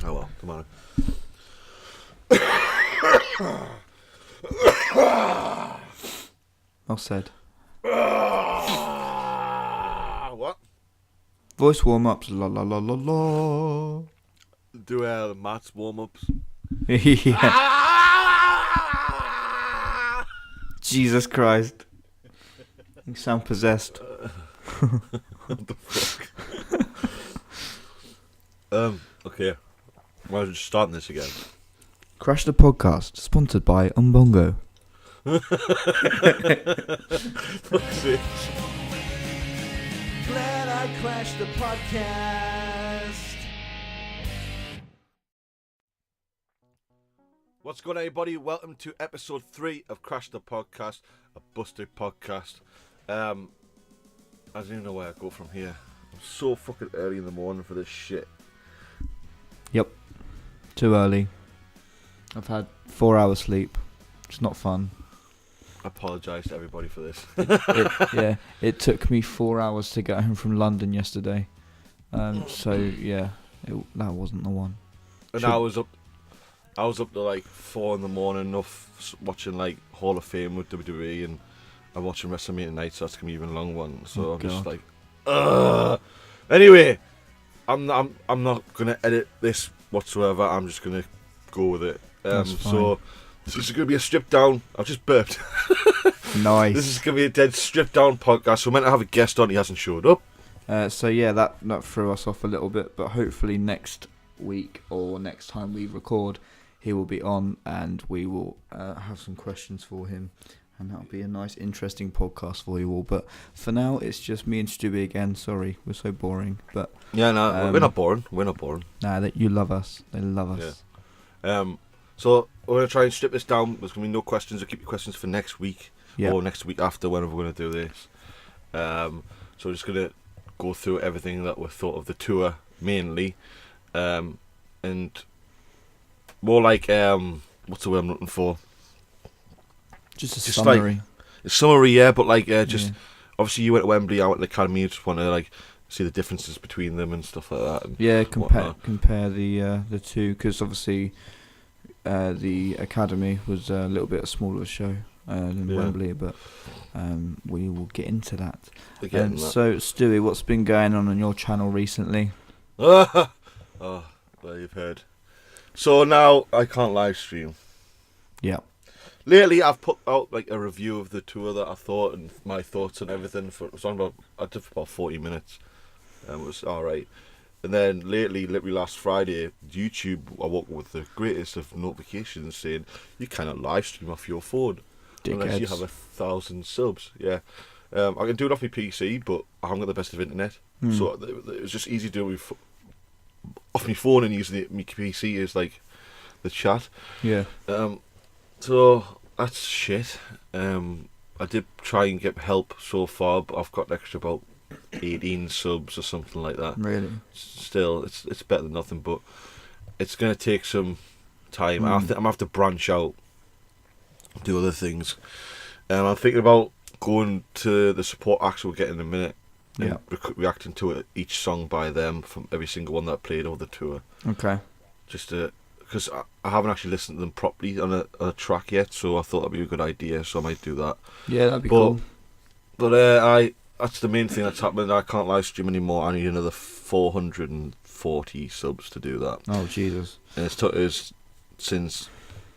Oh well, come on. Well said. What? Voice warm-ups. La la la la la. Do Matt's warm-ups. Yeah. Jesus Christ. You sound possessed. What the fuck? Okay. Why don't you starting this again? Crash the Podcast, sponsored by Umbongo. Fuck's sake. Glad I crashed the podcast. What's going on, everybody? Welcome to episode 3 of Crash the Podcast, a busted podcast. I don't even know where I go from here. I'm so fucking early in the morning for this shit. Yep. Too early. I've had 4 hours sleep. It's not fun. I apologise to everybody for this. It took me 4 hours to get home from London yesterday. That wasn't the one. And I was up to like 4 in the morning, watching like Hall of Fame with WWE, and I'm watching WrestleMania tonight, so that's gonna be even a long one. So I'm just like, ugh. Anyway, I'm not gonna edit this whatsoever. I'm just gonna go with it. So this is gonna be a stripped down. I've just burped. Nice. This is gonna be a dead stripped down podcast. So we're meant to have a guest on. He hasn't showed up. That threw us off a little bit, but hopefully next week or next time we record, he will be on, and we will have some questions for him, and that'll be a nice, interesting podcast for you all. But for now, it's just me and Stewyy again. Sorry, we're so boring, but Yeah, no, we're not boring. We're not boring. Nah, that you love us. They love us. Yeah. So we're gonna try and strip this down. There's gonna be no questions. I'll keep your questions for next week or next week after, whenever we're gonna do this. So we're just gonna go through everything that we thought of the tour mainly, and more like what's the word I'm looking for? Just a Just summary. like a summary, yeah. But like obviously you went to Wembley, I went to the Academy. You just want to like see the differences between them and stuff like that. And compare the two, because obviously the Academy was a little bit smaller show than Wembley, but we will get into that. So, Stewyy, what's been going on your channel recently? Oh, well, you've heard. So now I can't live stream. Yeah. Lately, I've put out like a review of the tour that I thought and my thoughts and everything. I did for about 40 minutes, and it was all right. And then lately, literally last Friday, YouTube, I woke up with the greatest of notifications saying you cannot live stream off your phone unless you have 1,000 subs. Yeah, I can do it off my PC, but I haven't got the best of internet, so it was just easy to do it off my phone, and using my PC as like the chat. Yeah. So that's shit. I did try and get help so far, but I've got an extra about 18 subs or something like that. Really? Still, it's better than nothing, but it's going to take some time. I'm going to have to branch out, do other things. I'm thinking about going to the support acts we'll get in a minute, and reacting to each song by them from every single one that I played over the tour. Okay. Just because I haven't actually listened to them properly on a track yet, so I thought that'd be a good idea, so I might do that. Yeah, that'd be cool. But that's the main thing that's happening. I can't live stream anymore. I need another 440 subs to do that. Oh, Jesus. And it's took us since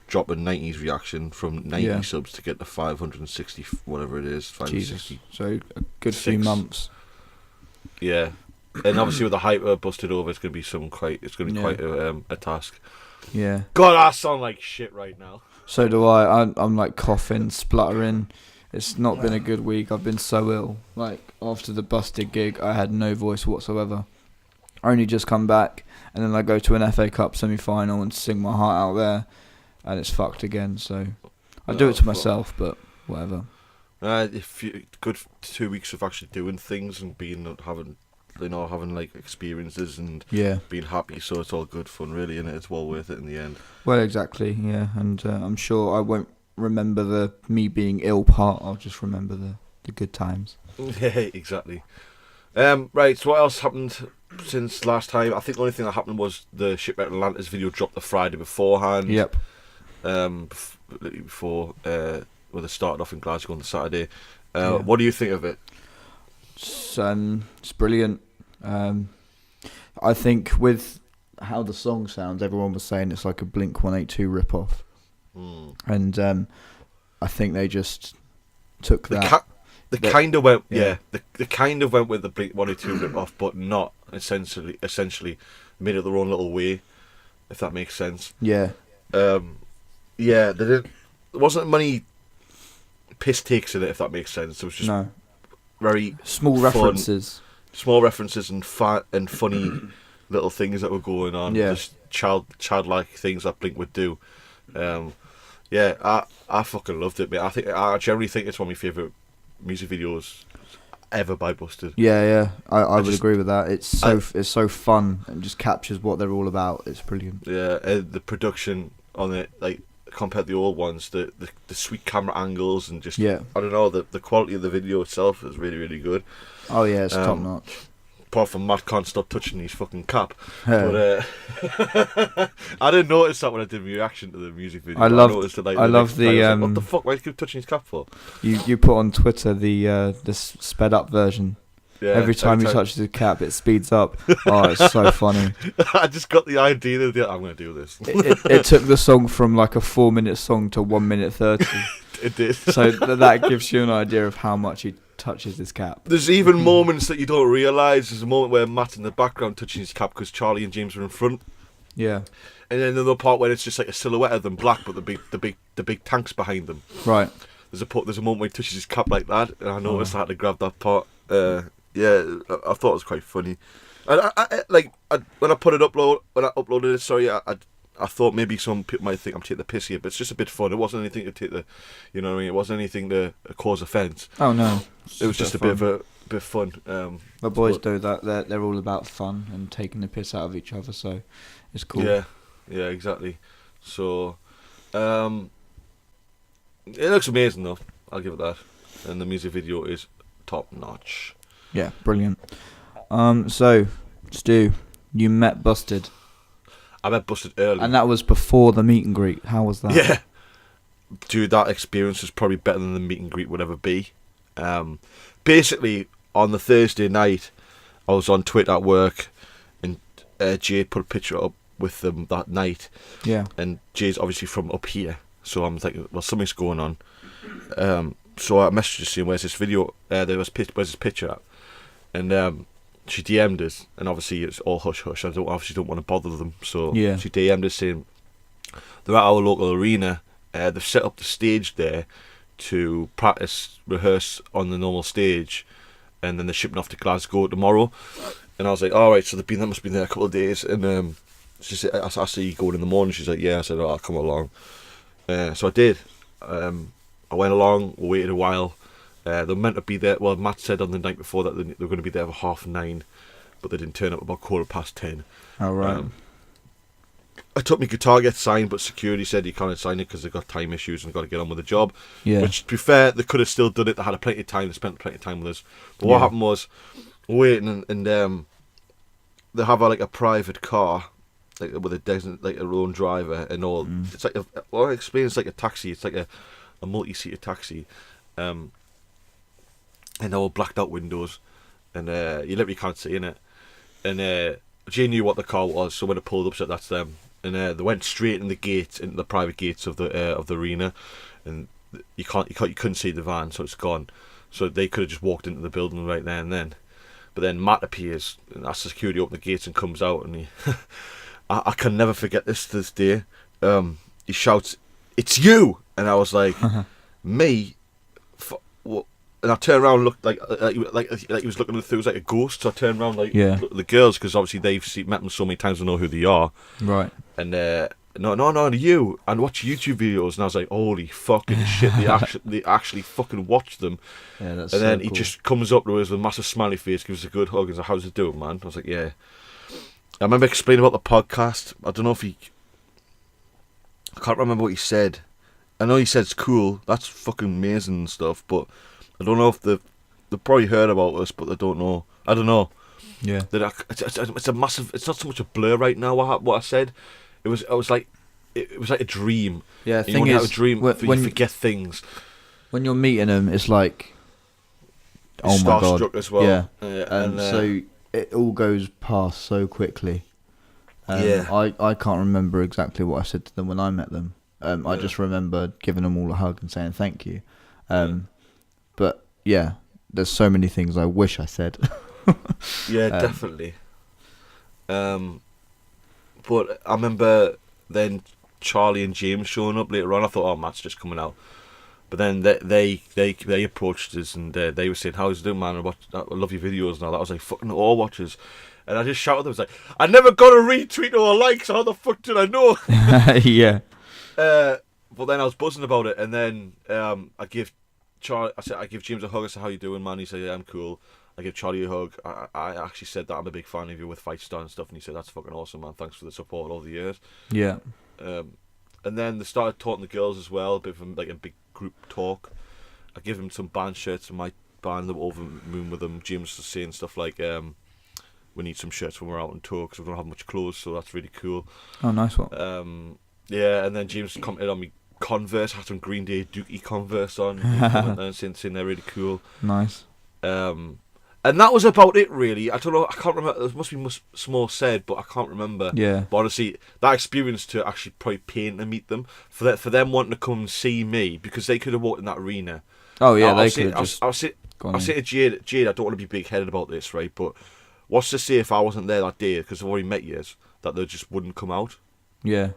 dropping 90s reaction from 90 subs to get to 560, whatever it is. 560. Jesus. So a good few months. Yeah. And obviously with the hyper busted over, it's going to be quite a task. Yeah. God, I sound like shit right now. So do I. I'm like coughing, spluttering. It's not been a good week. I've been so ill. Like, after the busted gig, I had no voice whatsoever. I only just come back, and then I go to an FA Cup semi-final and sing my heart out there, and it's fucked again. So I do it to myself, but whatever. Good 2 weeks of actually doing things and having like experiences and being happy. So it's all good fun, really, and it's well worth it in the end. Well, exactly, yeah. And I'm sure I won't remember the me being ill part. I'll just remember the good times. Yeah, exactly. Right, so what else happened since last time? I think the only thing that happened was the Shipwreck Atlantis video dropped the Friday beforehand. Yep. Before well, they started off in Glasgow on the Saturday. Yeah. What do you think of it? It's brilliant. I think with how the song sounds, everyone was saying it's like a Blink-182 rip-off. And I think they just took that. They kind of went, they kind of went with the Blink-182 rip-off, but not essentially made it their own little way, if that makes sense. Yeah. Yeah, they didn't. There wasn't many piss takes in it, if that makes sense. It was just very small fun, references, and funny little things that were going on. Yeah. Just childlike things that Blink would do. Yeah, I fucking loved it, mate. I generally think it's one of my favourite music videos ever by Busted. Yeah. I would agree with that. It's so fun and just captures what they're all about. It's brilliant. Yeah, the production on it, like compared to the old ones, the sweet camera angles and just I don't know, the quality of the video itself is really, really good. Oh yeah, it's top notch. Apart from Matt can't stop touching his fucking cap. But I didn't notice that when I did my reaction to the music video. I love the what the fuck? Why do you keep touching his cap for? You put on Twitter the sped up version. Yeah, every time he touches his cap, it speeds up. Oh, it's so funny. I just got the idea that I'm going to do this. It took the song from like a 4-minute song to 1 minute 30. It did. So that gives you an idea of how much he touches his cap. There's even moments that you don't realise. There's a moment where Matt's in the background touching his cap because Charlie and James are in front. Yeah. And then another part where it's just like a silhouette of them black, but the big tanks behind them. Right. There's a moment where he touches his cap like that, and I noticed I had to grab that part. Yeah, I thought it was quite funny. And when I uploaded it, sorry, I thought maybe some people might think I'm taking the piss here, but it's just a bit fun. It wasn't anything to take the, you know what I mean? It wasn't anything to cause offence. Oh no, it was just a bit of fun. The boys do that. They're all about fun and taking the piss out of each other, so it's cool. Yeah, exactly. So, it looks amazing though. I'll give it that. And the music video is top notch. Yeah, brilliant. So, Stu, you met Busted. I met Busted early. And that was before the meet and greet. How was that? Yeah. Dude, that experience was probably better than the meet and greet would ever be. Basically, on the Thursday night, I was on Twitter at work, and Jade put a picture up with them that night. Yeah. And Jade's obviously from up here, so I'm thinking, well, something's going on. So I messaged her saying, where's this video? Where's this picture at? And she DM'd us, and obviously it's all hush hush. I don't want to bother them, so she DM'd us saying they're at our local arena. They've set up the stage there to rehearse on the normal stage, and then they're shipping off to Glasgow tomorrow. And I was like, all right, so they must have been there a couple of days. And she said, I see you going in the morning. She's like, yeah. I said, I'll come along. So I did. I went along, waited a while. They were meant to be there. Well, Matt said on the night before that they were going to be there for 9:30, but they didn't turn up about 10:15. Oh, right. I took my guitar, get signed, but security said you can't sign it because they've got time issues and got to get on with the job. Yeah. Which, to be fair, they could have still done it. They had plenty of time. They spent plenty of time with us. But what happened was, waiting, and they have a private car, with a own driver and all. It's like I explain. It's like a taxi. It's like a multi-seater taxi. And all blacked out windows, and you literally can't see in it. And Jay knew what the car was, so when it pulled up, said that's them. And they went straight in the gates, into the private gates of the arena, and you couldn't see the van, so it's gone. So they could have just walked into the building right there and then. But then Matt appears and asks the security to open the gates and comes out, and he, I can never forget this to this day. He shouts, "It's you!" And I was like, "Me? What?" And I turned around and looked like he was looking through like a ghost. So I turned around looked at the girls, because obviously they've met them so many times, they know who they are. Right. And no, you. And watch YouTube videos. And I was like, holy fucking shit! They actually fucking watched them. Yeah, that's. And then he just comes up to us with a massive smiley face, gives us a good hug, and says, "How's it doing, man?" I was like, "Yeah." I remember explaining about the podcast. I don't know if I can't remember what he said. I know he said it's cool. That's fucking amazing and stuff, but I don't know if they've probably heard about us, but they don't know I don't know. Yeah. It's a massive. It's not so much a blur right now. What I said, it was like a dream. Yeah. You have a dream when you forget things. When you're meeting them, it's like, You're oh my god, starstruck as well. Yeah. And So it all goes past so quickly. Yeah. I can't remember exactly what I said to them when I met them. I just remember giving them all a hug and saying thank you. But yeah, there's so many things I wish I said. Yeah, definitely. But I remember then Charlie and James showing up later on. I thought, oh, Matt's just coming out. But then they approached us and they were saying, how's it doing, man? I love your videos and all that. I was like, fucking all watchers. And I just shouted, I was like, I never got a retweet or a like, so how the fuck did I know? Yeah. But then I was buzzing about it, and then I give James a hug. I said, how you doing, man? He said, yeah, I'm cool. I give Charlie a hug. I actually said that I'm a big fan of you with Fight Star and stuff, and he said, that's fucking awesome, man. Thanks for the support over the years. Yeah. And then they started talking to girls as well, a bit of like a big group talk. I give them some band shirts and my band, them over Moon with them. James was saying stuff like, we need some shirts when we're out on tour because we don't have much clothes, so that's really cool. Oh, nice one. Yeah, and then James commented on me Converse, had some Green Day Dookie Converse on, and saying they're really cool. Nice. And that was about it, really. I don't know, I can't remember, there must be more said, but I can't remember. Yeah. But honestly, that experience to actually probably pay and meet them, for them wanting to come and see me, because they could have walked in that arena. Oh, yeah, they could have just... I'll say to Jade, I don't want to be big-headed about this, right, but what's to say if I wasn't there that day, because I've already met you, that they just wouldn't come out? Yeah.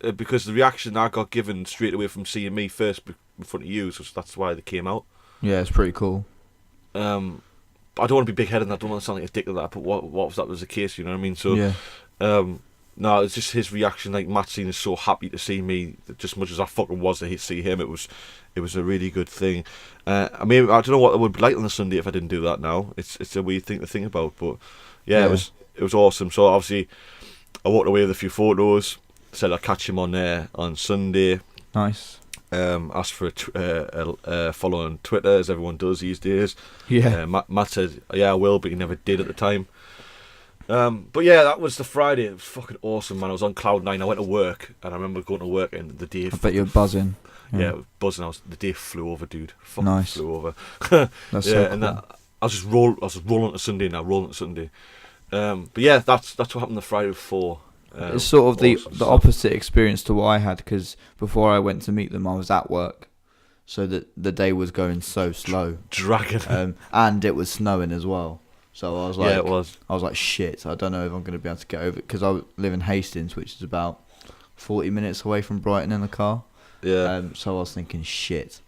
Because the reaction I got given straight away from seeing me first in front of you, so that's why they came out. Yeah, it's pretty cool. I don't want to be big-headed and I don't want to sound like a dick like that, but what if that was the case, you know what I mean? So, yeah. No, it's just his reaction, like Matt is so happy to see me, just as much as I fucking was to see him, it was a really good thing. I mean, I don't know what it would be like on a Sunday if I didn't do that now. It's a weird thing to think about, but yeah. It was awesome. So obviously, I walked away with a few photos, said I'd catch him on there on Sunday. Nice. Asked for a follow on Twitter, as everyone does these days. Yeah. Matt said, yeah, I will, but he never did at the time. But yeah, that was the Friday. It was fucking awesome, man. I was on cloud 9. I went to work, and I remember going to work, and the day... I bet you were buzzing. Yeah, it was buzzing. The day flew over, dude. Fucking nice. Flew over. That's yeah, so cool. And I was just rolling to Sunday now, But yeah, that's what happened the Friday before. It's sort of the opposite experience to what I had, because before I went to meet them, I was at work, so that the day was going so slow, dragging, and it was snowing as well. So I was like, yeah, it was. I was like, shit, I don't know if I'm going to be able to get over it, because I live in Hastings, which is about 40 minutes away from Brighton in the car. Yeah. So I was thinking, shit,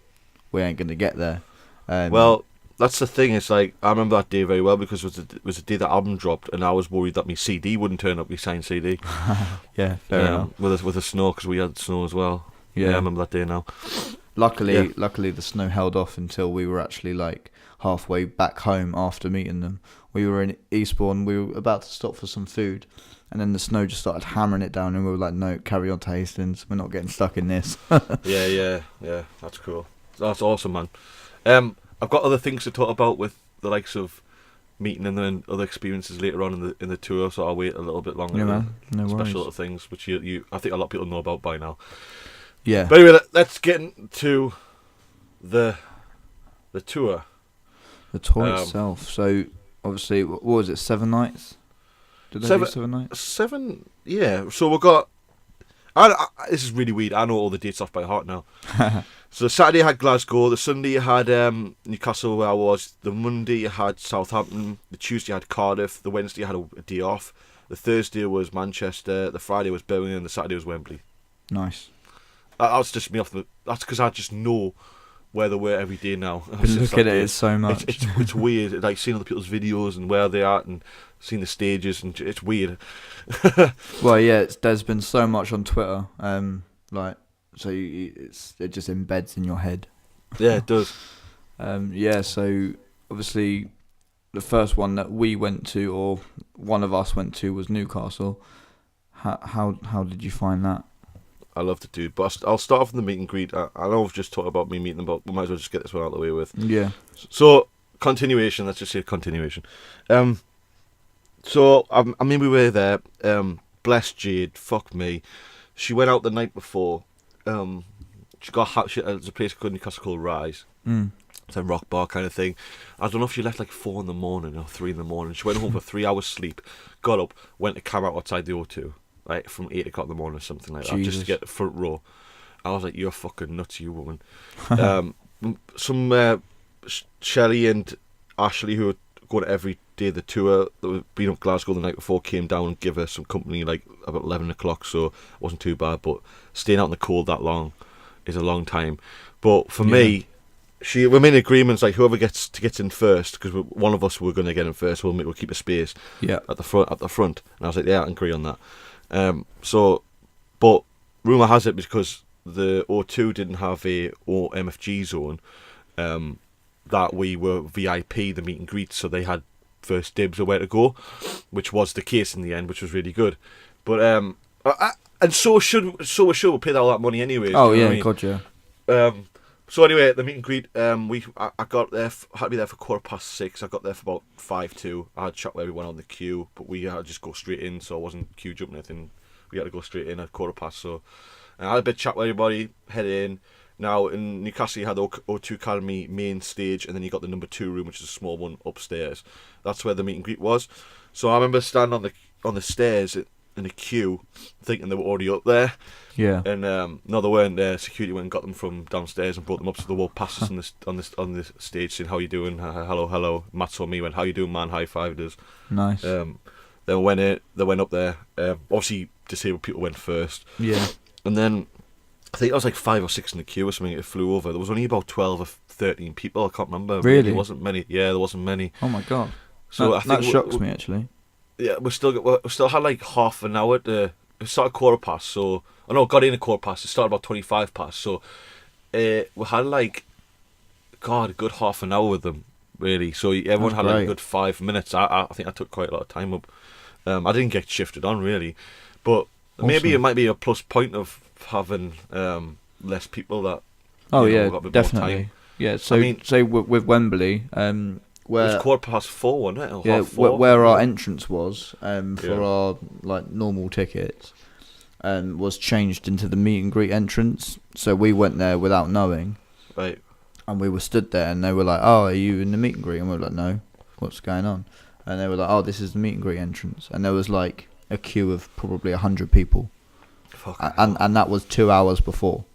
we ain't going to get there. Well, that's the thing. It's like, I remember that day very well, because it was the day the album dropped, and I was worried that my CD wouldn't turn up, my signed CD. Yeah, fair enough. With the snow, because we had snow as well. Yeah, I remember that day now. Luckily, the snow held off until we were actually like halfway back home after meeting them. We were in Eastbourne. We were about to stop for some food, and then the snow just started hammering it down, and we were like, "No, carry on to Hastings. We're not getting stuck in this." Yeah. That's cool. That's awesome, man. I've got other things to talk about with the likes of meeting and then other experiences later on in the tour, so I'll wait a little bit longer. Yeah, man. No special worries. little things, which you I think a lot of people know about by now. Yeah. But anyway, let's get into the tour. The tour itself. So obviously, what was it? 7 nights. Did they do 7 nights? 7. Yeah. So we've got. This is really weird. I know all the dates off by heart now. So Saturday you had Glasgow, the Sunday you had Newcastle where I was, the Monday you had Southampton, the Tuesday you had Cardiff, the Wednesday you had a day off, the Thursday was Manchester, the Friday was Birmingham, and the Saturday was Wembley. Nice. That's just me that's because I just know where they were every day now. Been looking at it so much. It's weird, like seeing other people's videos and where they are and seeing the stages, and it's weird. Well, yeah, there's been so much on Twitter, so it just embeds in your head. Yeah, it does. Yeah, so obviously the first one that we went to, or one of us went to, was Newcastle. How did you find that? I loved it, dude. But I'll start off with the meet and greet. I know I've just talked about me meeting them, but we might as well just get this one out of the way with. Yeah. So continuation. Let's just say continuation. So I mean, we were there. Bless Jade. Fuck me. She went out the night before. She got there's a place called Newcastle called Rise. It's a rock bar kind of thing. I don't know if she left like 4 in the morning or 3 in the morning. She went home for 3 hours sleep, got up, went to camp out outside the O2, right, from 8 o'clock in the morning or something like that, just to get the front row. I was like, you're fucking nuts, you woman. Shelley and Ashley, who were going every day the tour, that were been up Glasgow the night before, came down and gave her some company like about 11 o'clock, so it wasn't too bad. But staying out in the cold that long is a long time. But for me, we made agreements like whoever gets in first, because one of us were going to get in first. We'll keep a space at the front. And I was like, yeah, I agree on that. But rumor has it, because the O2 didn't have a MFG zone, that we were VIP, the meet and greet, so they had first dibs of where to go, which was the case in the end, which was really good. But and so should we pay all that money anyways. Oh yeah, God yeah. So anyway, the meet and greet, I got there, had to be there for 6:15. I got there for about 5:02. I had chat with everyone on the queue, but we had to just go straight in, so I wasn't queue jumping anything. We had to go straight in at 5:15. So I had a bit of chat with everybody, head in. Now in Newcastle you had O2 Academy main stage, and then you got the number 2 room, which is a small one upstairs. That's where the meet and greet was. So I remember standing on the stairs in a queue, thinking they were already up there. Yeah. And no, they weren't there. Security went and got them from downstairs and brought them up, so they walked past us on the stage saying, "How you doing? Hello." Matt saw me, went, "How you doing, man?" High-fived us. Nice. They went up there. Obviously, disabled people went first. Yeah. And then I think I was like 5 or 6 in the queue or something. It flew over. There was only about 12 or 13 people. I can't remember. Really? There wasn't many. Yeah, there wasn't many. Oh my God. So I think that shocks me actually. Yeah, we still had like half an hour to. It started 15:15, so got in at 15:15. It started about 25 past. So we had like, God, a good half an hour with them, really. So everyone That's had like great. a good 5 minutes. I think I took quite a lot of time up. I didn't get shifted on really, but maybe Awesome. it might be a plus point of having less people that. Oh you know, yeah, got a bit more definitely. time. Yeah. So I mean, say with Wembley, it was where 4:15, wasn't it? Or yeah, 4:30? where our entrance was for Yeah. our like normal tickets, was changed into the meet and greet entrance. So we went there without knowing, Right. and we were stood there, and they were like, "Oh, are you in the meet and greet?" And we were like, "No, what's going on?" And they were like, "Oh, this is the meet and greet entrance," and there was like a queue of probably 100 people, Fuck. and that was 2 hours before.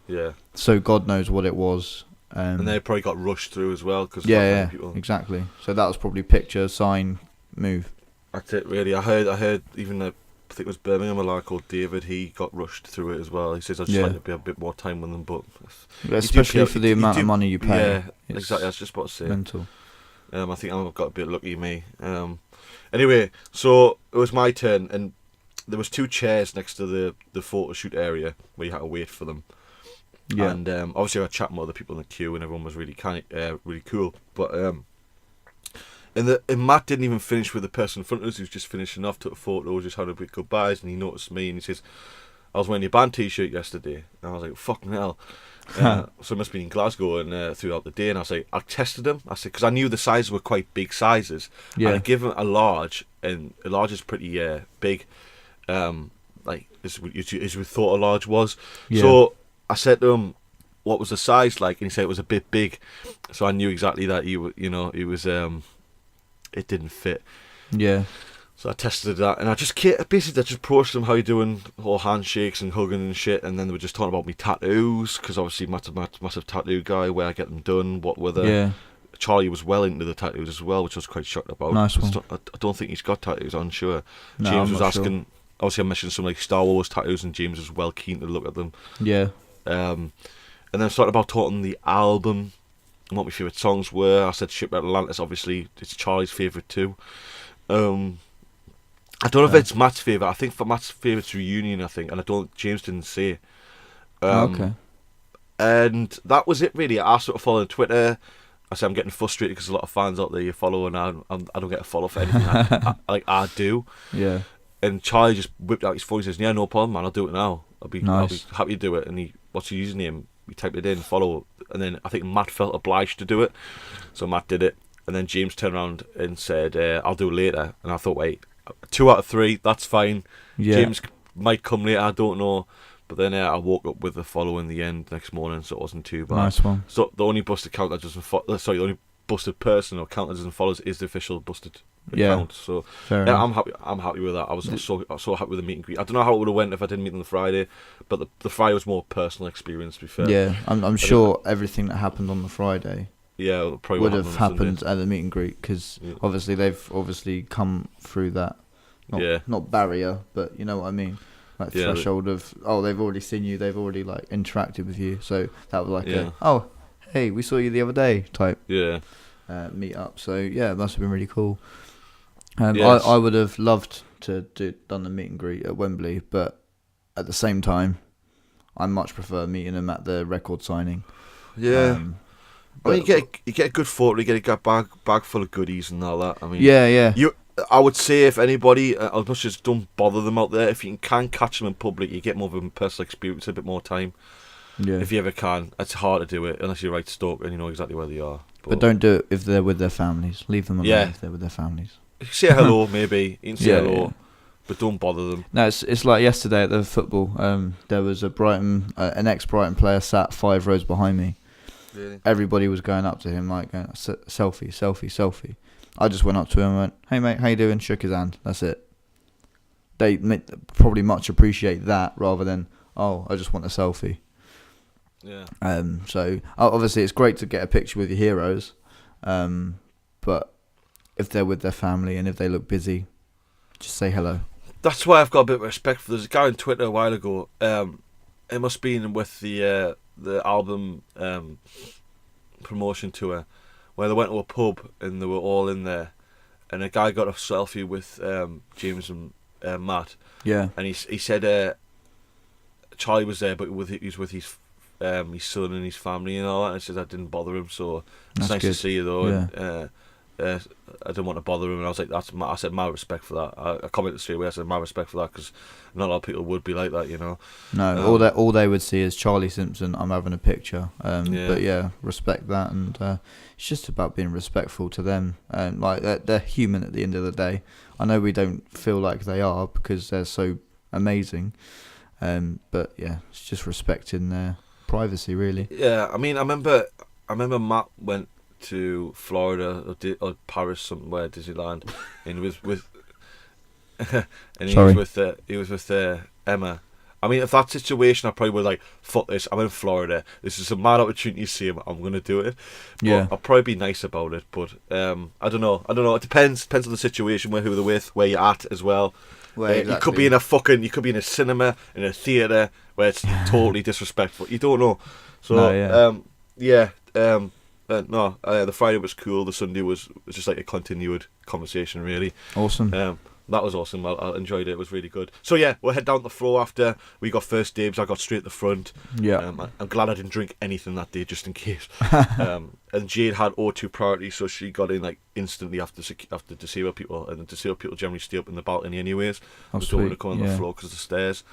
Yeah. So God knows what it was. And they probably got rushed through as well because Yeah, people. exactly. So that was probably picture, sign, move. That's it, really. I heard even I think it was Birmingham, a lad called David. He got rushed through it as well. He says I'd just like to be a bit more time with them, but Especially for the amount of money you pay. Yeah, It's exactly. I was just about to say. mental. I think I've got a bit lucky, me. Anyway, so it was my turn, and there was 2 chairs next to the photo shoot area where you had to wait for them. Yeah. And obviously I was chatting with other people in the queue, and everyone was really really cool. But and Matt didn't even finish with the person in front of us. He was just finishing off, took a photo, just had a bit goodbyes, and he noticed me, and he says, "I was wearing your band T-shirt yesterday." And I was like, "Fucking hell!" So it must have been in Glasgow and throughout the day. And I was like, I tested them. I said, because I knew the sizes were quite big sizes. Yeah. And I give them a large, and a large is pretty big, like as we thought a large was. Yeah. So I said to him, "What was the size like?" And he said it was a bit big. So I knew exactly that it was it didn't fit. Yeah. So I tested that, and I just approached them, "How you doing?" All handshakes and hugging and shit, and then they were just talking about me tattoos, because obviously massive tattoo guy, where I get them done, what were they. Yeah. Charlie was well into the tattoos as well, which I was quite shocked about. Nice one. I don't think he's got tattoos, I'm sure. No, James I'm was not asking, obviously I mentioned some like Star Wars tattoos, and James was well keen to look at them. Yeah. And then I started about talking the album and what my favourite songs were. I said Shipwreck Atlantis, obviously it's Charlie's favourite too. I don't know if it's Matt's favourite. I think for Matt's favourite's Reunion, I think, and James didn't say. Okay. And that was it really. I sort of followed Twitter. I said I'm getting frustrated because a lot of fans out there you follow, and I don't get a follow for anything I do. Yeah. And Charlie just whipped out his phone and says, "Yeah, no problem, man. I'll do it now. I'll be Nice. happy to do it." And what's his username? we typed it in, follow, and then I think Matt felt obliged to do it, so Matt did it, and then James turned around and said, "I'll do it later," and I thought, wait, 2 out of 3, that's fine. Yeah. James might come later, I don't know. But then I woke up with the follow in the end next morning, so it wasn't too bad. Nice one. So the only busted account that doesn't the only busted person or account that doesn't follow is the official busted account. So Fair yeah, enough. I'm happy with that. I was so happy with the meet and greet. I don't know how it would have went if I didn't meet on the Friday, but the Friday was more personal experience. To be fair. Yeah, I'm sure everything that happened on the Friday Yeah, probably would what have happened on happened at the meet and greet, because obviously they've come through that, not barrier, but you know what I mean, like threshold of, they've already seen you, they've already like interacted with you, so that was like hey, we saw you the other day type meet up. So yeah, it must have been really cool. Yes. I would have loved to done the meet and greet at Wembley, but at the same time, I much prefer meeting them at the record signing. Yeah. I mean, But- you get a good photo, you get a bag full of goodies and all that. I mean, Yeah. I would say if anybody, as much as don't bother them out there, if you can catch them in public, you get more of a personal experience, a bit more time. Yeah. If you ever can, it's hard to do it unless you're right stoke and you know exactly where they are. But don't do it if they're with their families. Leave them alone if they're with their families. Say hello, maybe. You can say hello, Yeah. but don't bother them. No, it's like yesterday at the football. There was an ex-Brighton player sat 5 rows behind me. Really? Everybody was going up to him like, selfie. I just went up to him and went, "Hey mate, how you doing?" Shook his hand. That's it. They probably much appreciate that rather than, I just want a selfie. Yeah. So obviously it's great to get a picture with your heroes, but if they're with their family and if they look busy, just say hello. That's why I've got a bit of respect for. There's a guy on Twitter a while ago. It must have been with the album promotion tour, where they went to a pub and they were all in there, and a guy got a selfie with James and Matt. Yeah. And he said Charlie was there, but he was with his son and his family and all that. And he said that didn't bother him, so it's That's nice to good. see you though. Yeah. And, I didn't want to bother him, and I was like, I said my respect for that. I commented straight away. I said my respect for that, because not a lot of people would be like that, you know. No, all they would see is Charlie Simpson, I'm having a picture. But yeah, respect that, and it's just about being respectful to them. And like they're human at the end of the day. I know we don't feel like they are because they're so amazing. But yeah, it's just respecting their privacy, really. Yeah, I mean, I remember Matt went to Florida or Paris, somewhere, Disneyland, and with and he was with Emma. I mean, if that situation, I probably would like, fuck this, I'm in Florida, this is a mad opportunity to see him, I'm going to do it. But Yeah. I'll probably be nice about it, but I don't know, it depends on the situation, who they're with, where you're at as well. You could be in you could be in a cinema, in a theatre, where it's totally disrespectful, you don't know. So, the Friday was cool, the Sunday was just like a continued conversation, really. Awesome. That was awesome. I enjoyed it. It was really good. So yeah, we'll head down the floor after we got first dibs. I got straight at the front. Yeah. I'm glad I didn't drink anything that day, just in case. And Jade had O2 priority, so she got in like instantly after disabled people, and the disabled people generally stay up in the balcony anyways. Oh, They don't want to sweet. come on the Yeah. floor because of the stairs.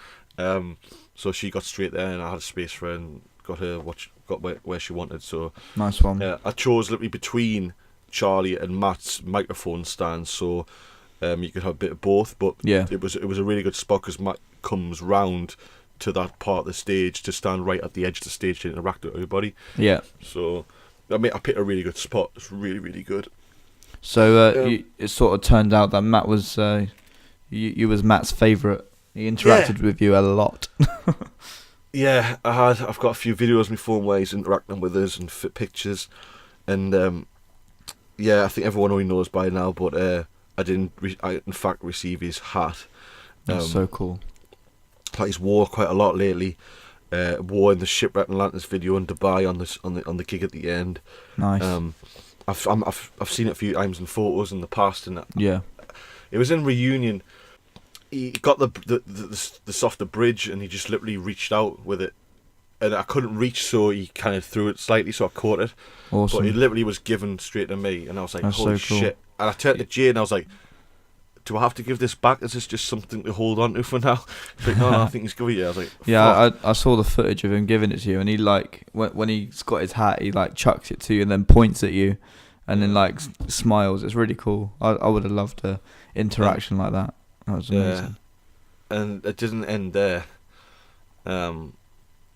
So she got straight there, and I had a space for her and got her where she wanted. So Nice one. I chose literally between Charlie and Matt's microphone stands, so you could have a bit of both. But Yeah. it was a really good spot because Matt comes round to that part of the stage to stand right at the edge of the stage to interact with everybody. Yeah. So I picked a really good spot. It's really, really good. So it sort of turned out that Matt was you was Matt's favourite. He interacted with you a lot. Yeah, I've got a few videos on my phone where he's interacting with us and pictures, and I think everyone already knows by now. But I didn't. I in fact receive his hat. That's so cool. Like he's wore quite a lot lately. Wore in the Shipwreck Atlantis video in Dubai on the gig at the end. Nice. I've seen it a few times in photos in the past, and Yeah. it was in Reunion. He got the softer bridge, and he just literally reached out with it, and I couldn't reach, so he kind of threw it slightly, so I caught it. Awesome. But it literally was given straight to me, and I was like, That's holy so cool. shit. And I turned to Jade and I was like, do I have to give this back? Is this just something to hold on to for now? It's like, no, I think he's good. Yeah, I was like, yeah, I saw the footage of him giving it to you, and he like when he's got his hat, he like chucks it to you and then points at you, and then like smiles. It's really cool. I would have loved a interaction like that. That was amazing. And it didn't end there.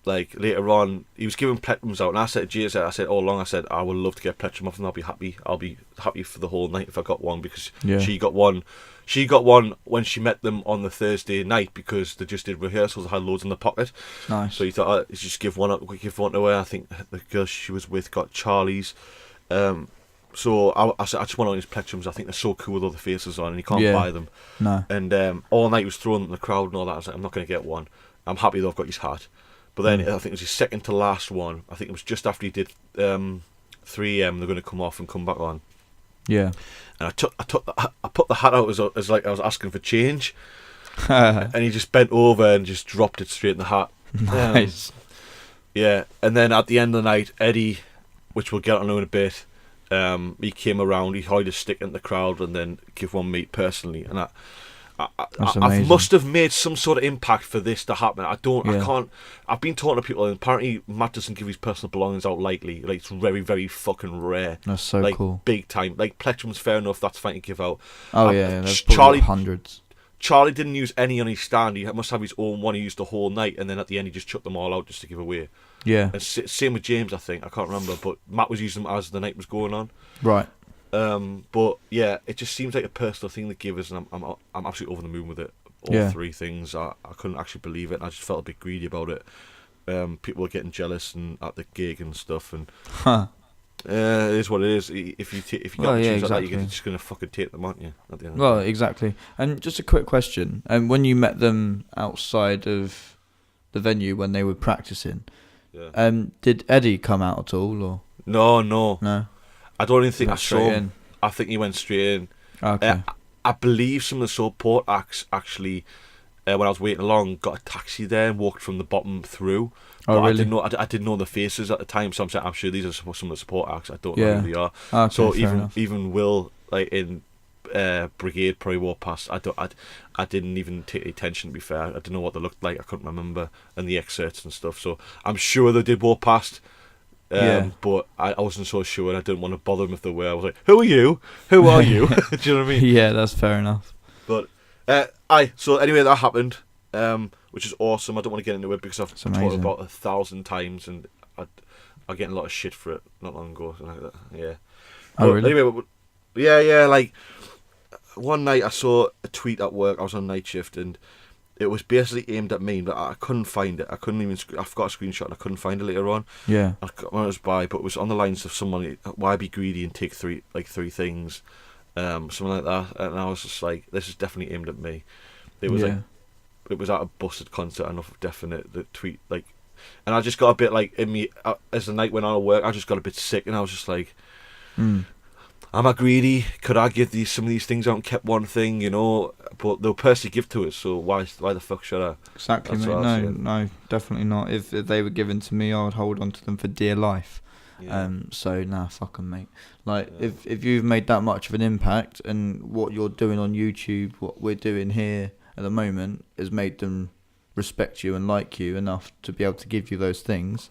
Like later on, he was giving plectrums out, and I said to Jay, I said all along, I said I would love to get a plectrum off, and I'll be happy for the whole night if I got one, because she got one. She got one when she met them on the Thursday night, because they just did rehearsals. I had loads in the pocket. Nice. So he thought, just give one to her. I think the girl she was with got Charlie's. So I just want on his plectrums. I think they're so cool with all the faces on, and you can't buy them. No. And all night he was throwing them in the crowd and all that. I was like, I'm not going to get one. I'm happy though I've got his hat. But then I think it was his second to last one. I think it was just after he did 3 AM. They're going to come off and come back on. Yeah. And I put the hat out as like I was asking for change, and he just bent over and just dropped it straight in the hat. Nice. Yeah, and then at the end of the night, Eddie, which we'll get on in a bit, he came around. He hid a stick in the crowd and then give one me personally, and I must have made some sort of impact for this to happen. I can't. I've been talking to people, and apparently Matt doesn't give his personal belongings out lightly. Like, it's very, very fucking rare. That's so like, cool. Big time. Like, plectrums, fair enough. That's fine to give out. Oh yeah, there's probably hundreds. Charlie didn't use any on his stand. He must have his own one. He used the whole night, and then at the end he just chucked them all out just to give away. Yeah. And same with James, I think. I can't remember, but Matt was using them as the night was going on. Right. But yeah, it just seems like a personal thing to give us, and I'm absolutely over the moon with it. All 3 things, I couldn't actually believe it. I just felt a bit greedy about it. People were getting jealous and at the gig and stuff, and it is what it is. If you got choose like that, you're just gonna fucking take them, aren't you? At the end. Well, exactly. And just a quick question: and when you met them outside of the venue when they were practicing, did Eddie come out at all, or no? I don't even think I saw him. In. I think he went straight in. Okay. I believe some of the support acts actually, when I was waiting along, got a taxi there and walked from the bottom through. But really? I didn't know the faces at the time, so I'm sure these are some of the support acts. I don't know who they are. Okay, so enough. even Will, like in Brigade, probably walked past. I didn't even take attention, to be fair. I didn't know what they looked like. I couldn't remember, and the excerpts and stuff. So I'm sure they did walk past. But I wasn't so sure, and I didn't want to bother them if they were. I was like, "Who are you? Who are you?" Do you know what I mean? Yeah, that's fair enough. But so anyway, that happened, which is awesome. I don't want to get into it because I've talked about it 1,000 times, and I'm getting a lot of shit for it not long ago. Like that. Yeah. Oh, really? Anyway, yeah. Like one night, I saw a tweet at work. I was on night shift, and it was basically aimed at me, but I couldn't find it. I forgot a screenshot, and I couldn't find it later on. Yeah. When I was by, but it was on the lines of someone, why be greedy and take three things, something like that. And I was just like, this is definitely aimed at me. It was like, it was at a busted concert, enough definite, the tweet, like, and I just got a bit like, in me, as the night went on at work, I just got a bit sick, and I was just like, am I greedy? Could I give some of these things out and kept one thing, you know? But they'll personally give to us, so why the fuck should I? Exactly, mate. No, definitely not. If they were given to me, I would hold on to them for dear life. Yeah. So nah, fuck 'em, mate. Like, if you've made that much of an impact, and what you're doing on YouTube, what we're doing here at the moment, has made them respect you and like you enough to be able to give you those things.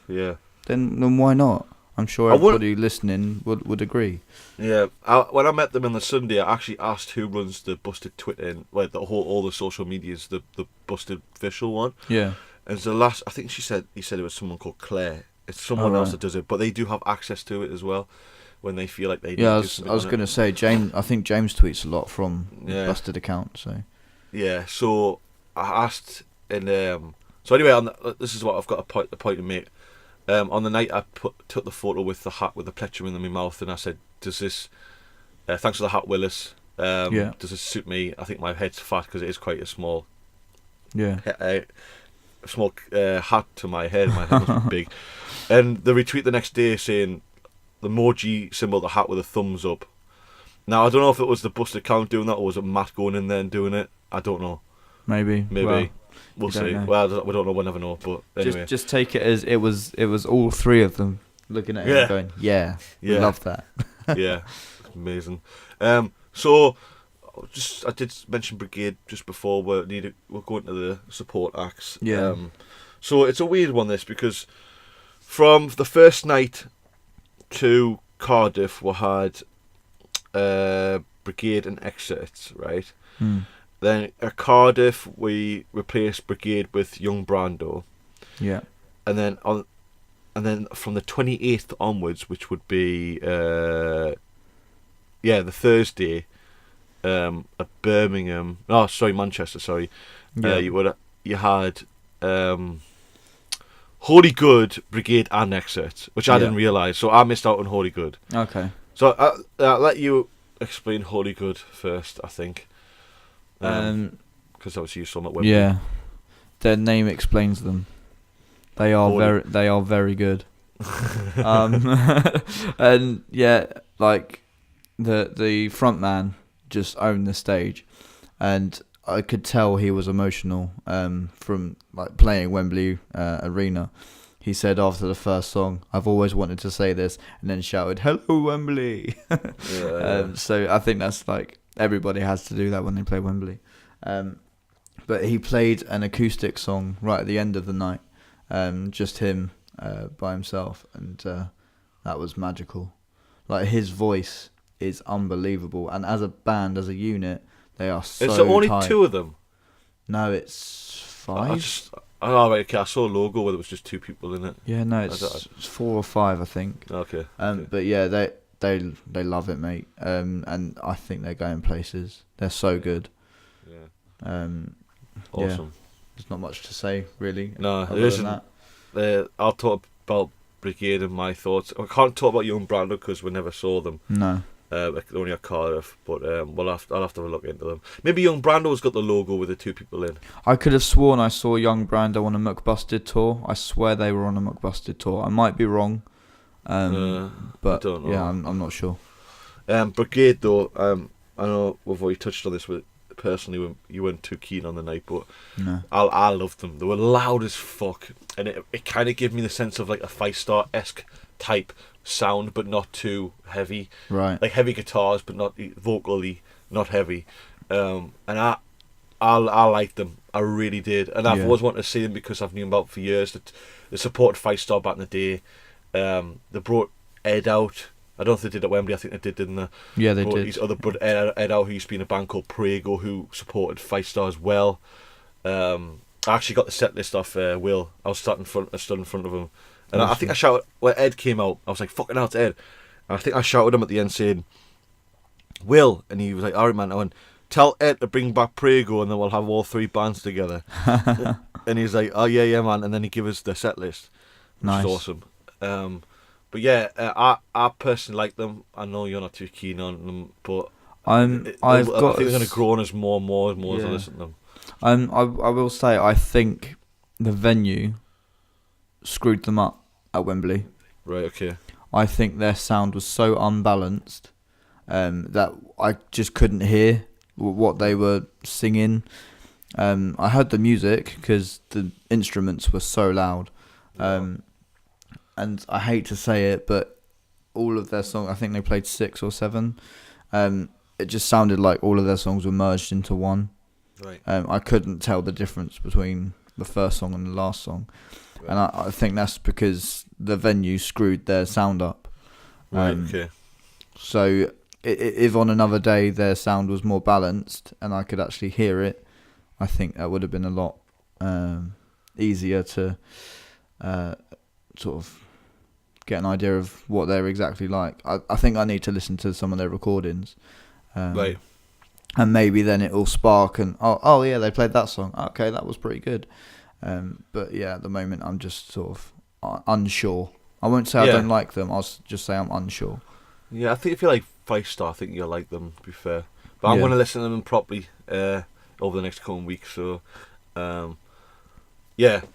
Yeah. Then why not? I'm sure everybody listening would agree. Yeah, when I met them on the Sunday, I actually asked who runs the Busted Twitter and like all the social medias, the Busted official one. Yeah. And so I think he said it was someone called Claire. It's someone else that does it, but they do have access to it as well when they feel like they. Yeah, I was going to say James. I think James tweets a lot from the Busted account. So. Yeah, so I asked, and so anyway, this is what I've got a point to make. On the night I took the photo with the hat with the plectrum in my mouth, and I said, "Does this? Thanks for the hat, Willis. Does this suit me? I think my head's fat because it is quite a small, small hat to my head. My head was big." And the retweet the next day saying the emoji symbol, the hat with a thumbs up. Now I don't know if it was the Busted account doing that or was it Matt going in there and doing it. I don't know. Maybe. Well, we'll see. Well, we don't know. We'll never know. But anyway, just take it as it was all 3 of them looking at it and going, "Yeah, we love that." Yeah, amazing. So I did mention Brigade just before. We're going to the support acts. Yeah. So it's a weird one, this, because from the first night to Cardiff, we had Brigade and Excerpts, right? Then at Cardiff, we replaced Brigade with Young Brando. Yeah. And then from the 28th onwards, which would be the Thursday, at Birmingham. Oh, sorry, Manchester. Sorry. Yeah. You had Holy Good, Brigade, and Excerpt, which I didn't realise. So I missed out on Holy Good. Okay. So I'll let you explain Holy Good first, I think. Because obviously you saw them at Wembley. Yeah. Their name explains them. They are very good. And yeah, like the front man just owned the stage, and I could tell he was emotional from like playing Wembley Arena. He said after the first song, "I've always wanted to say this," and then shouted, "Hello, Wembley!" So I think that's like everybody has to do that when they play Wembley. But he played an acoustic song right at the end of the night, just him by himself, and that was magical. Like, his voice is unbelievable, and as a band, as a unit, they are so Is there only tight. 2 of them? No, it's 5. Right, okay, I saw a logo where there was just 2 people in it. Yeah, no, it's 4 or 5, I think. Okay. But yeah, they love it, mate. And I think they're going places. They're so good. Yeah. Yeah. Awesome. There's not much to say, really. No, other there isn't. than that. I'll talk about Brigade and my thoughts. I can't talk about Young Brando because we never saw them. No. Only at Cardiff, but I'll have to have a look into them. Maybe Young Brando's got the logo with the 2 people in. I could have sworn I saw Young Brando on a McBusted tour. I swear they were on a McBusted tour. I might be wrong, but I don't know. yeah, I'm not sure. Brigade though, I know we've already touched on this, but personally you weren't too keen on the night, but No. I loved them. They were loud as fuck, and it kind of gave me the sense of like a 5-star-esque type sound, but not too heavy. Right. Like heavy guitars, but not vocally, not heavy. And I liked them. I really did. And I've always wanted to see them because I've known about for years that they supported 5-star back in the day. They brought Ed out. I don't think they did at Wembley. I think they did, didn't they? Yeah, they did. His other brother Ed out, who used to be in a band called Prego, who supported 5-star as well. I actually got the set list off Will. I stood in front of him. And I think I shouted, when Ed came out, I was like, fucking hell, it's Ed. And I think I shouted him at the end saying, Will. And he was like, alright, man. I went, tell Ed to bring back Prego and then we'll have all 3 bands together. And he's like, oh, yeah, man. And then he gave us the set list. Which Nice. is awesome. But yeah, I personally like them. I know you're not too keen on them, but I think they're going to grow on us more and more as I listen to them. I will say, I think the venue screwed them up at Wembley. Right, okay. I think their sound was so unbalanced that I just couldn't hear what they were singing. I heard the music because the instruments were so loud. And I hate to say it, but all of their songs, I think they played 6 or 7. It just sounded like all of their songs were merged into one. Right. I couldn't tell the difference between the first song and the last song. Right. And I think that's because the venue screwed their sound up. Right, okay. So if on another day their sound was more balanced and I could actually hear it, I think that would have been a lot easier to sort of get an idea of what they're exactly like. I think I need to listen to some of their recordings. Right. And maybe then it'll spark and, oh yeah, they played that song. Okay, that was pretty good. But yeah, at the moment I'm just sort of unsure. I won't say I don't like them, I'll just say I'm unsure. Yeah, I think if you like 5-star, I think you'll like them, to be fair. But I'm going to listen to them properly over the next couple of weeks. So, what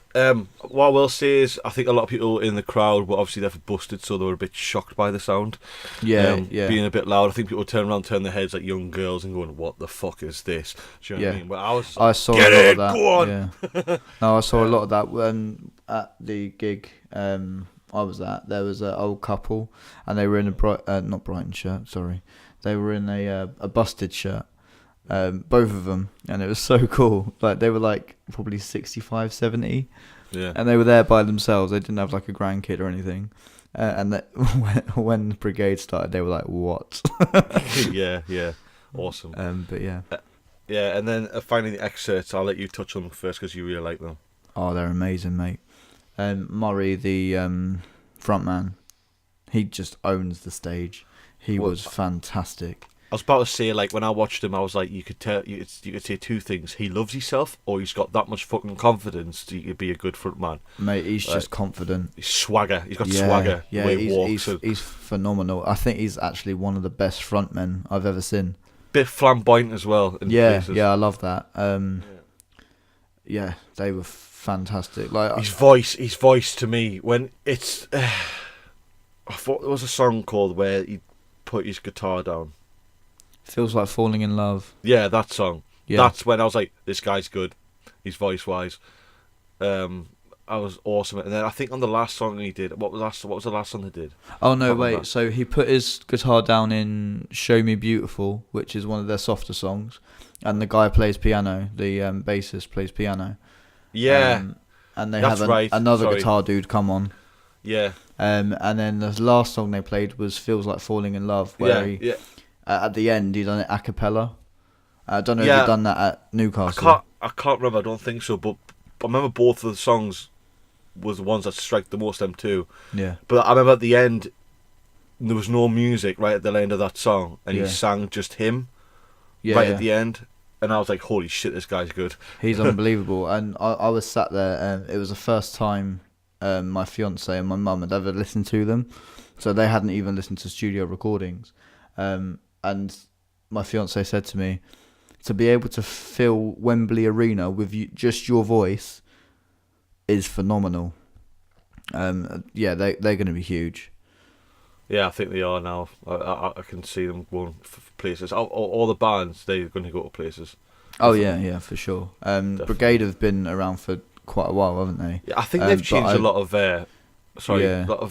I will say is, I think a lot of people in the crowd were obviously there for Busted, so they were a bit shocked by the sound. Being a bit loud. I think people turn their heads like young girls and going, "What the fuck is this?" Do you know what I mean? But I saw a lot of that. Go on. Yeah. No, I saw a lot of that when at the gig I was at. There was an old couple, and they were in a not Brighton shirt. Sorry, they were in a Busted shirt. both of them, and it was so cool. Like they were like probably 65, 70, Yeah. and they were there by themselves. They didn't have like a grandkid or anything. And that when Brigade started, they were like, "What?" yeah. Awesome. But yeah. Yeah, and then finally the excerpts. I'll let you touch on them first because you really like them. Oh, they're amazing, mate. Murray, the front man, he just owns the stage. He was fantastic. I was about to say, like, when I watched him, I was like, you could say two things. He loves himself, or he's got that much fucking confidence to be a good front man. Mate, he's just confident. He's swagger. He's got swagger. Yeah, the way he walks. He's phenomenal. I think he's actually one of the best frontmen I've ever seen. Bit flamboyant as well. In places. I love that. Yeah, they were fantastic. Like his voice to me when it's. I thought there was a song called where he put his guitar down. Feels like falling in love. Yeah, that song. Yeah. That's when I was like, this guy's good. He's voice wise. I was awesome. And then I think on the last song he did, what was the last song he did? Oh no, wait. So he put his guitar down in "Show Me Beautiful," which is one of their softer songs, and the guy plays piano. The bassist plays piano. Yeah. And they That's have right. another Sorry. guitar dude come on. Yeah. And then the last song they played was "Feels Like Falling in Love," where at the end he done it a cappella. I don't know if he done that at Newcastle. I can't remember. I don't think so. But I remember both of the songs was the ones that strike the most. Them two. Yeah. But I remember at the end there was no music right at the end of that song, and he sang just him. At the end, and I was like, "Holy shit, this guy's good." He's unbelievable. And I was sat there, and it was the first time my fiance and my mum had ever listened to them, so they hadn't even listened to studio recordings. And my fiance said to me, to be able to fill Wembley Arena with just your voice is phenomenal. They're going to be huge. Yeah, I think they are now. I can see them going for places. All the bands, they're going to go to places. Oh yeah, for sure. Brigade have been around for quite a while, haven't they? Yeah, I think they've changed a lot of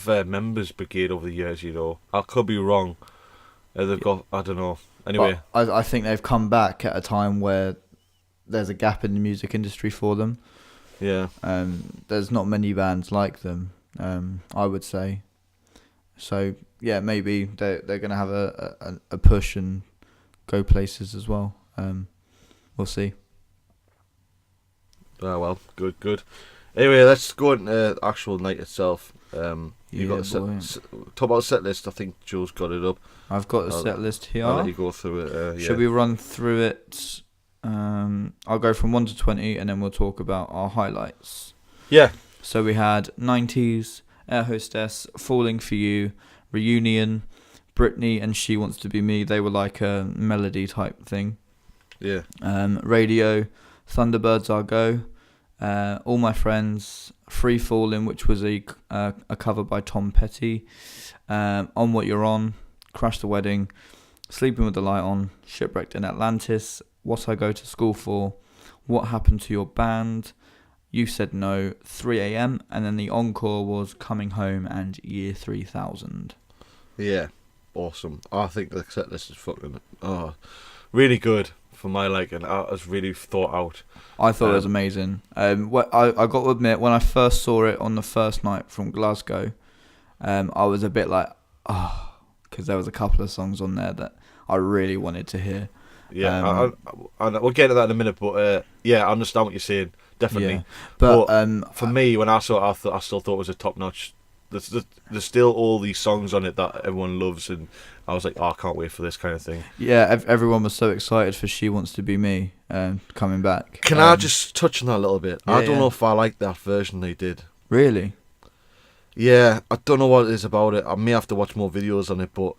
their members Brigade over the years. You know, I could be wrong. They've got, I don't know. Anyway, I think they've come back at a time where there's a gap in the music industry for them. Yeah. There's not many bands like them. I would say. So yeah, maybe they're going to have a push and go places as well. We'll see. Oh well, good. Anyway, let's go into the actual night itself. You got talk about the set list. I think Joe's got it up. I've got the set list here. I'll let you go through it. Should we run through it? I'll go from 1 to 20, and then we'll talk about our highlights. Yeah. So we had 90s, Air Hostess, Falling For You, Reunion, Britney and She Wants To Be Me. They were like a melody type thing. Yeah. Radio, Thunderbirds Our Go, All My Friends, Free Fallin', which was a cover by Tom Petty, On What You're On, Crash the Wedding, Sleeping With the Light On, Shipwrecked in Atlantis, What I Go to School For, What Happened to Your Band, You Said No, 3 a.m, and then the encore was Coming Home and Year 3000. Yeah, awesome. I think the set list is fucking really good for my liking. It was really thought out. I thought it was amazing. I got to admit, when I first saw it on the first night from Glasgow, I was a bit like, because there was a couple of songs on there that I really wanted to hear. Yeah, we'll get to that in a minute, but I understand what you're saying, definitely. Yeah. But for me, when I saw it, I still thought it was a top notch. There's still all these songs on it that everyone loves, and I was like, I can't wait for this kind of thing. Yeah, everyone was so excited for She Wants To Be Me coming back. Can I just touch on that a little bit? Yeah, I don't know if I like that version they did. Really? Yeah, I don't know what it is about it. I may have to watch more videos on it, but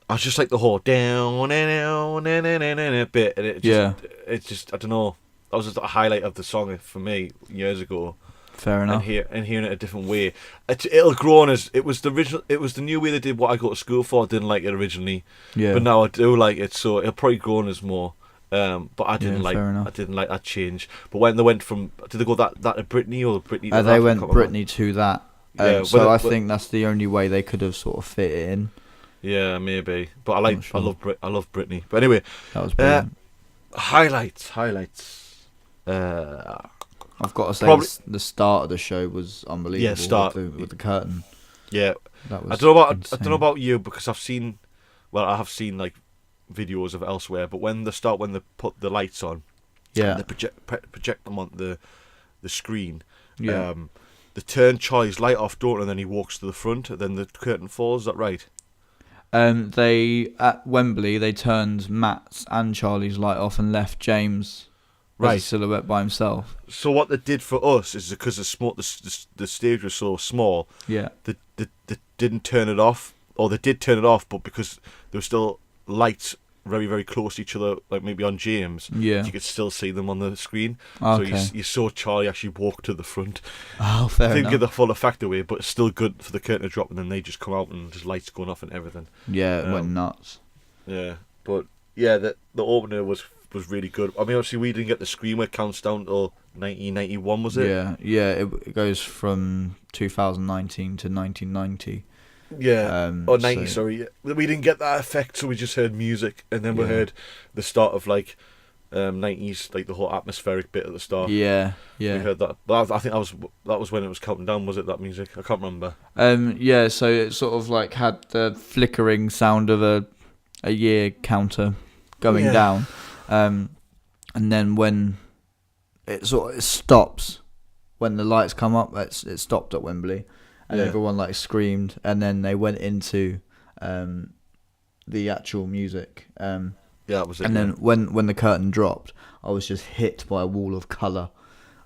I just like the whole down bit, and it just I don't know. That was just a highlight of the song for me years ago. Fair enough. And hearing it a different way, it'll grow on as it was the original. It was the new way they did What I Go to School For. I didn't like it originally, but now I do like it. So it'll probably grow on as more. But I didn't like that change. But when they went from, did they go that to Britney or Britney? To they went Britney to that. So I think that's the only way they could have sort of fit it in. Yeah, maybe. But I love Britney. But anyway, that was brilliant. Highlights. I've got to say, Probably- the start of the show was unbelievable. Yeah, start. With the curtain. Yeah, That was I don't know about insane. you because I have seen like videos of it elsewhere. But when they put the lights on, Yeah, and they project them on the screen. yeah. They turn Charlie's light off, don't they? And then he walks to the front. And then the curtain falls. Is that right? They at Wembley they turned Matt's and Charlie's light off and left James as a Right. silhouette by himself. So what they did for us is because the stage was so small, Yeah, they didn't turn it off, or they did turn it off, but because there were still lights very, very close to each other, like maybe on James, yeah. you could still see them on the screen. Okay. So you saw Charlie actually walk to the front. Oh, fair Didn't enough. get the full effect away, but it's still good for the curtain to drop, and then they just come out and just lights going off and everything. Yeah, it went nuts. Yeah, but yeah, the opener was really good. I mean, obviously we didn't get the screen where it counts down till 1991, was it? Yeah. It goes from 2019 to 1990. Yeah, or 90, so- sorry. We didn't get that effect, so we just heard music, and then we Yeah. heard the start of like 90s, like the whole atmospheric bit at the start. Yeah, We yeah. heard that, but I think that was when it was counting down. Was it that music? I can't remember. Yeah. So it sort of like had the flickering sound of a year counter going Yeah. down, and then when it stops, when the lights come up, it stopped at Wembley, and Yeah. everyone like screamed, and then they went into the actual music. Yeah, that was it. And yeah. then when the curtain dropped, I was just hit by a wall of colour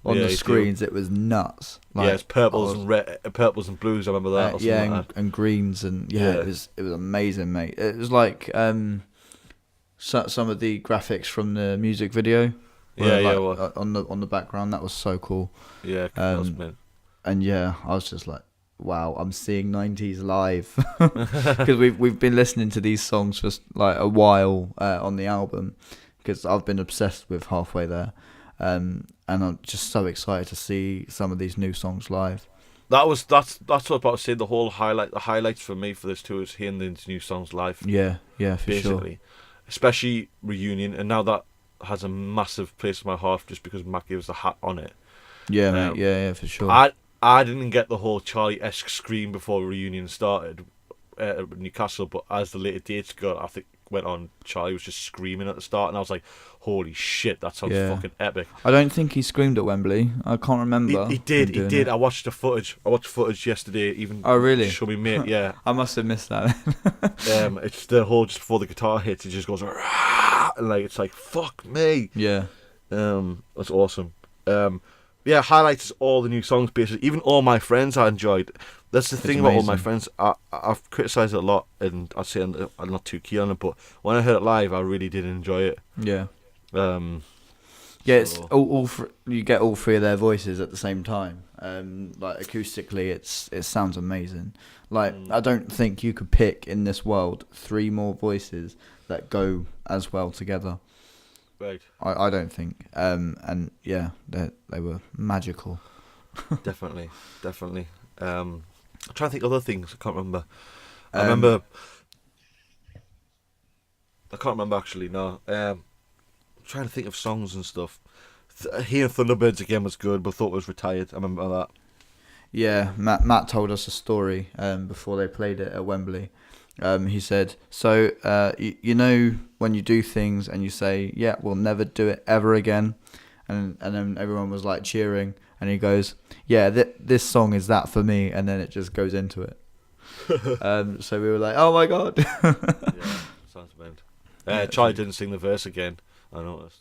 on Yeah, the you do. screens. It was nuts. yeah, it's purples I was- and red, purples and blues. I remember that. Or yeah, something like that. and greens, and Yeah. it was amazing, mate. It was like some of the graphics from the music video. Yeah, yeah, like, well. on the background, that was so cool. Yeah, that was Um, mint. And yeah, I was just like, wow, I'm seeing 90s live, because we've been listening to these songs for like a while on the album, because I've been obsessed with Halfway There, and I'm just so excited to see some of these new songs live. That's what I was about to say. The highlights for me for this tour is hearing these new songs live. Yeah, for sure. Basically, especially Reunion, and now that has a massive place in my heart just because Matt gives the hat on it. Yeah, Um, mate. Yeah, for sure. I didn't get the whole Charlie-esque scream before Reunion started at Newcastle, but as the later dates went on, Charlie was just screaming at the start, and I was like, "Holy shit, that sounds Yeah. fucking epic!" I don't think he screamed at Wembley. I can't remember. He him did. doing it. I watched the footage. I watched footage yesterday. Even Oh, really? Show me, mate. Yeah. I must have missed that. It's the whole just before the guitar hits, it just goes, "Rah!" And like it's like fuck me. Yeah. That's awesome. Yeah, highlights is all the new songs basically. Even All My Friends I enjoyed. That's the It's thing about All My amazing. Friends. I've criticised it a lot, and I'd say I'm not too keen on it. But when I heard it live, I really did enjoy it. Yeah. Um, Yeah, it's so- you get all three of their voices at the same time. Like acoustically, it sounds amazing. Like I don't think you could pick in this world 3 more voices that go as well together. right. I don't think. And yeah, they were magical. Definitely. I'm trying to think of other things. I can't remember. I Um, remember. I can't remember actually. No. I'm trying to think of songs and stuff. Hearing Thunderbirds again was good, but thought it was retired. I remember that. Yeah, Matt told us a story before they played it at Wembley. He said, so you know when you do things and you say, yeah, we'll never do it ever again, and then everyone was like cheering, and he goes, yeah, this song is that for me, and then it just goes into it. So we were like, oh my god. Yeah, sounds bad. Charlie didn't sing the verse again. I noticed.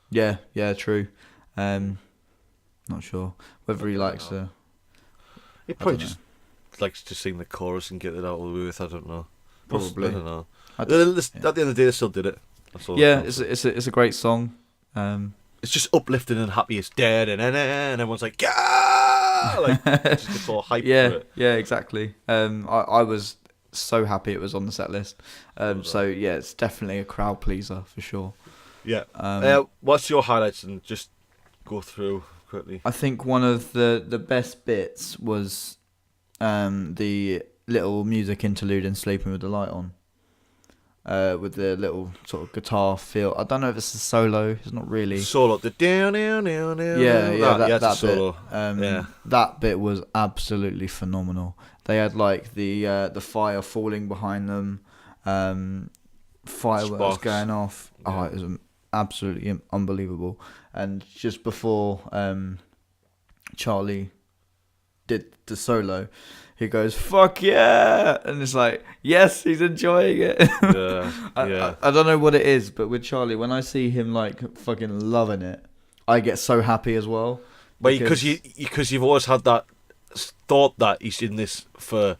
Yeah, true. Not sure whether he likes to. He I probably don't just likes to sing the chorus and get it out of the way with. I don't know. Probably. I don't know. I At the end of the day, they still did it. That's all. Yeah, it's a great song. It's just uplifting and happy. It's dead and everyone's like, yeah, like it just gets all hyped for it. Yeah, exactly. I was so happy it was on the set list. So yeah, it's definitely a crowd pleaser for sure. Yeah. Um, What's your highlights and just go through quickly? I think one of the best bits was the little music interlude in Sleeping with the Light On. with the little sort of guitar feel. I don't know if it's a solo. It's not really. Solo. The down. Yeah, that it's a solo. bit. That bit was absolutely phenomenal. They had like the fire falling behind them, fireworks Sparks. going off. Yeah. Oh, it was absolutely unbelievable. And just before Charlie did the solo, he goes, "Fuck yeah!" And it's like, yes, he's enjoying it. Yeah. I don't know what it is, but with Charlie, when I see him like fucking loving it, I get so happy as well. But because you've always had that thought that he's in this for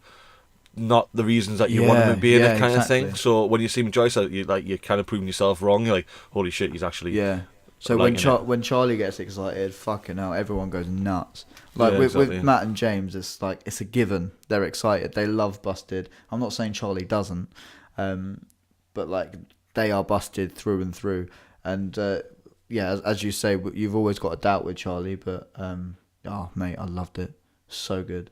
not the reasons that you want him to be in it, kind of thing. So when you see him enjoy it, you're kind of proving yourself wrong. You're like, holy shit, he's actually So when Charlie gets excited, fucking hell, everyone goes nuts. Like with Matt and James, it's like it's a given. They're excited. They love Busted. I'm not saying Charlie doesn't, but like they are Busted through and through. And as you say, you've always got a doubt with Charlie, but oh mate, I loved it. So good.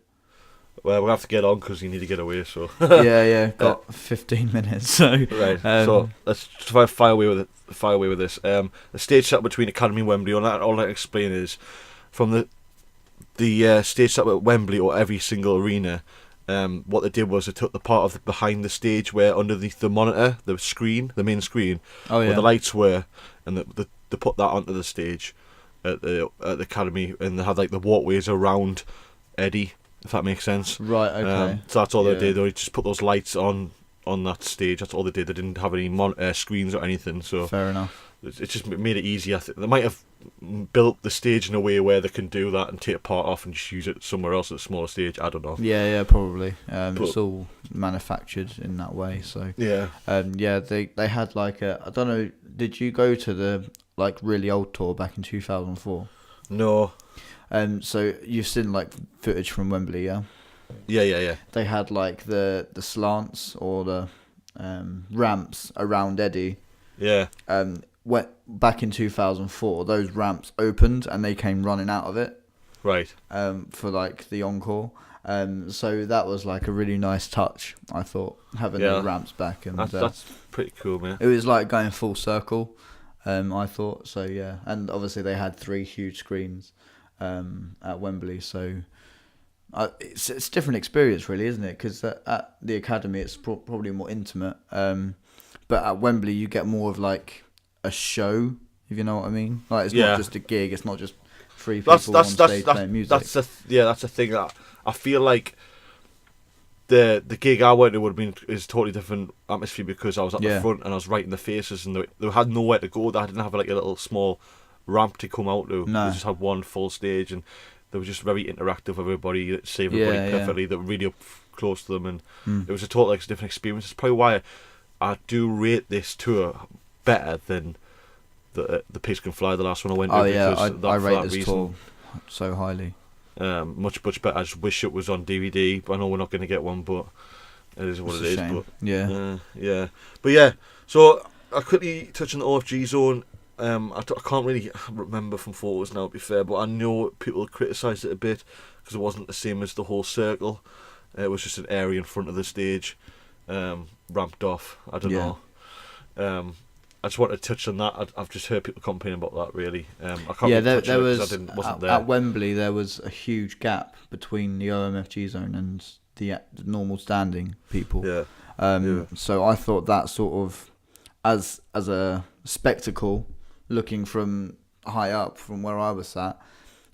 Well, we'll have to get on because you need to get away. So got 15 minutes. So right. So let's fire away with this. The stage set between Academy and Wembley. All I can explain is from the stage set at Wembley or every single arena. What they did was they took the part of behind the stage where underneath the monitor, the main screen, where the lights were, and they put that onto the stage at the Academy, and they had like the walkways around Eddie, if that makes sense. Right. Okay. So that's all they did. They just put those lights on that stage. That's all they did. They didn't have any screens or anything. So fair enough. It just made it easy. I think they might have built the stage in a way where they can do that and take a part off and just use it somewhere else at a smaller stage. I don't know. Yeah, probably. It's all manufactured in that way. So they had like I don't know. Did you go to the like really old tour back in 2004? No. So you've seen like footage from Wembley, yeah? Yeah. They had like the slants or the ramps around Eddie. Yeah. Went back in 2004, those ramps opened and they came running out of it. Right. For like the encore. So that was like a really nice touch, I thought, having the ramps back, and that's pretty cool, man. It was like going full circle. I thought so, yeah. And obviously they had 3 huge screens at Wembley, so it's a different experience, really, isn't it? Because at the Academy it's probably more intimate, but at Wembley you get more of like a show, if you know what I mean. Like it's not just a gig. It's not just 3 people on stage playing music. That's the thing that I feel like. The gig I went to would have been is totally different atmosphere because I was at the front and I was right in the faces, and they had nowhere to go. They didn't have like a little small ramp to come out to. No. They just had one full stage, and they were just very interactive with everybody. It saved everybody perfectly. They were really up close to them, and it was a totally different experience. It's probably why I do rate this tour better than the Pigs Can Fly, the last one I went to. Oh yeah, I rate this tour so highly. Much better. I just wish it was on DVD. But I know we're not going to get one, but it is what it is. Shame. But yeah. But yeah. So I quickly touch on the OFG zone. I can't really remember from photos now, to be fair, but I know people criticised it a bit because it wasn't the same as the whole circle. It was just an area in front of the stage, ramped off. I don't know. I just wanted to touch on that. I've just heard people complaining about that, really. I can't really touch there it was wasn't there. At Wembley there was a huge gap between the OMFG zone and the normal standing people. So I thought that sort of, as a spectacle, looking from high up from where I was sat,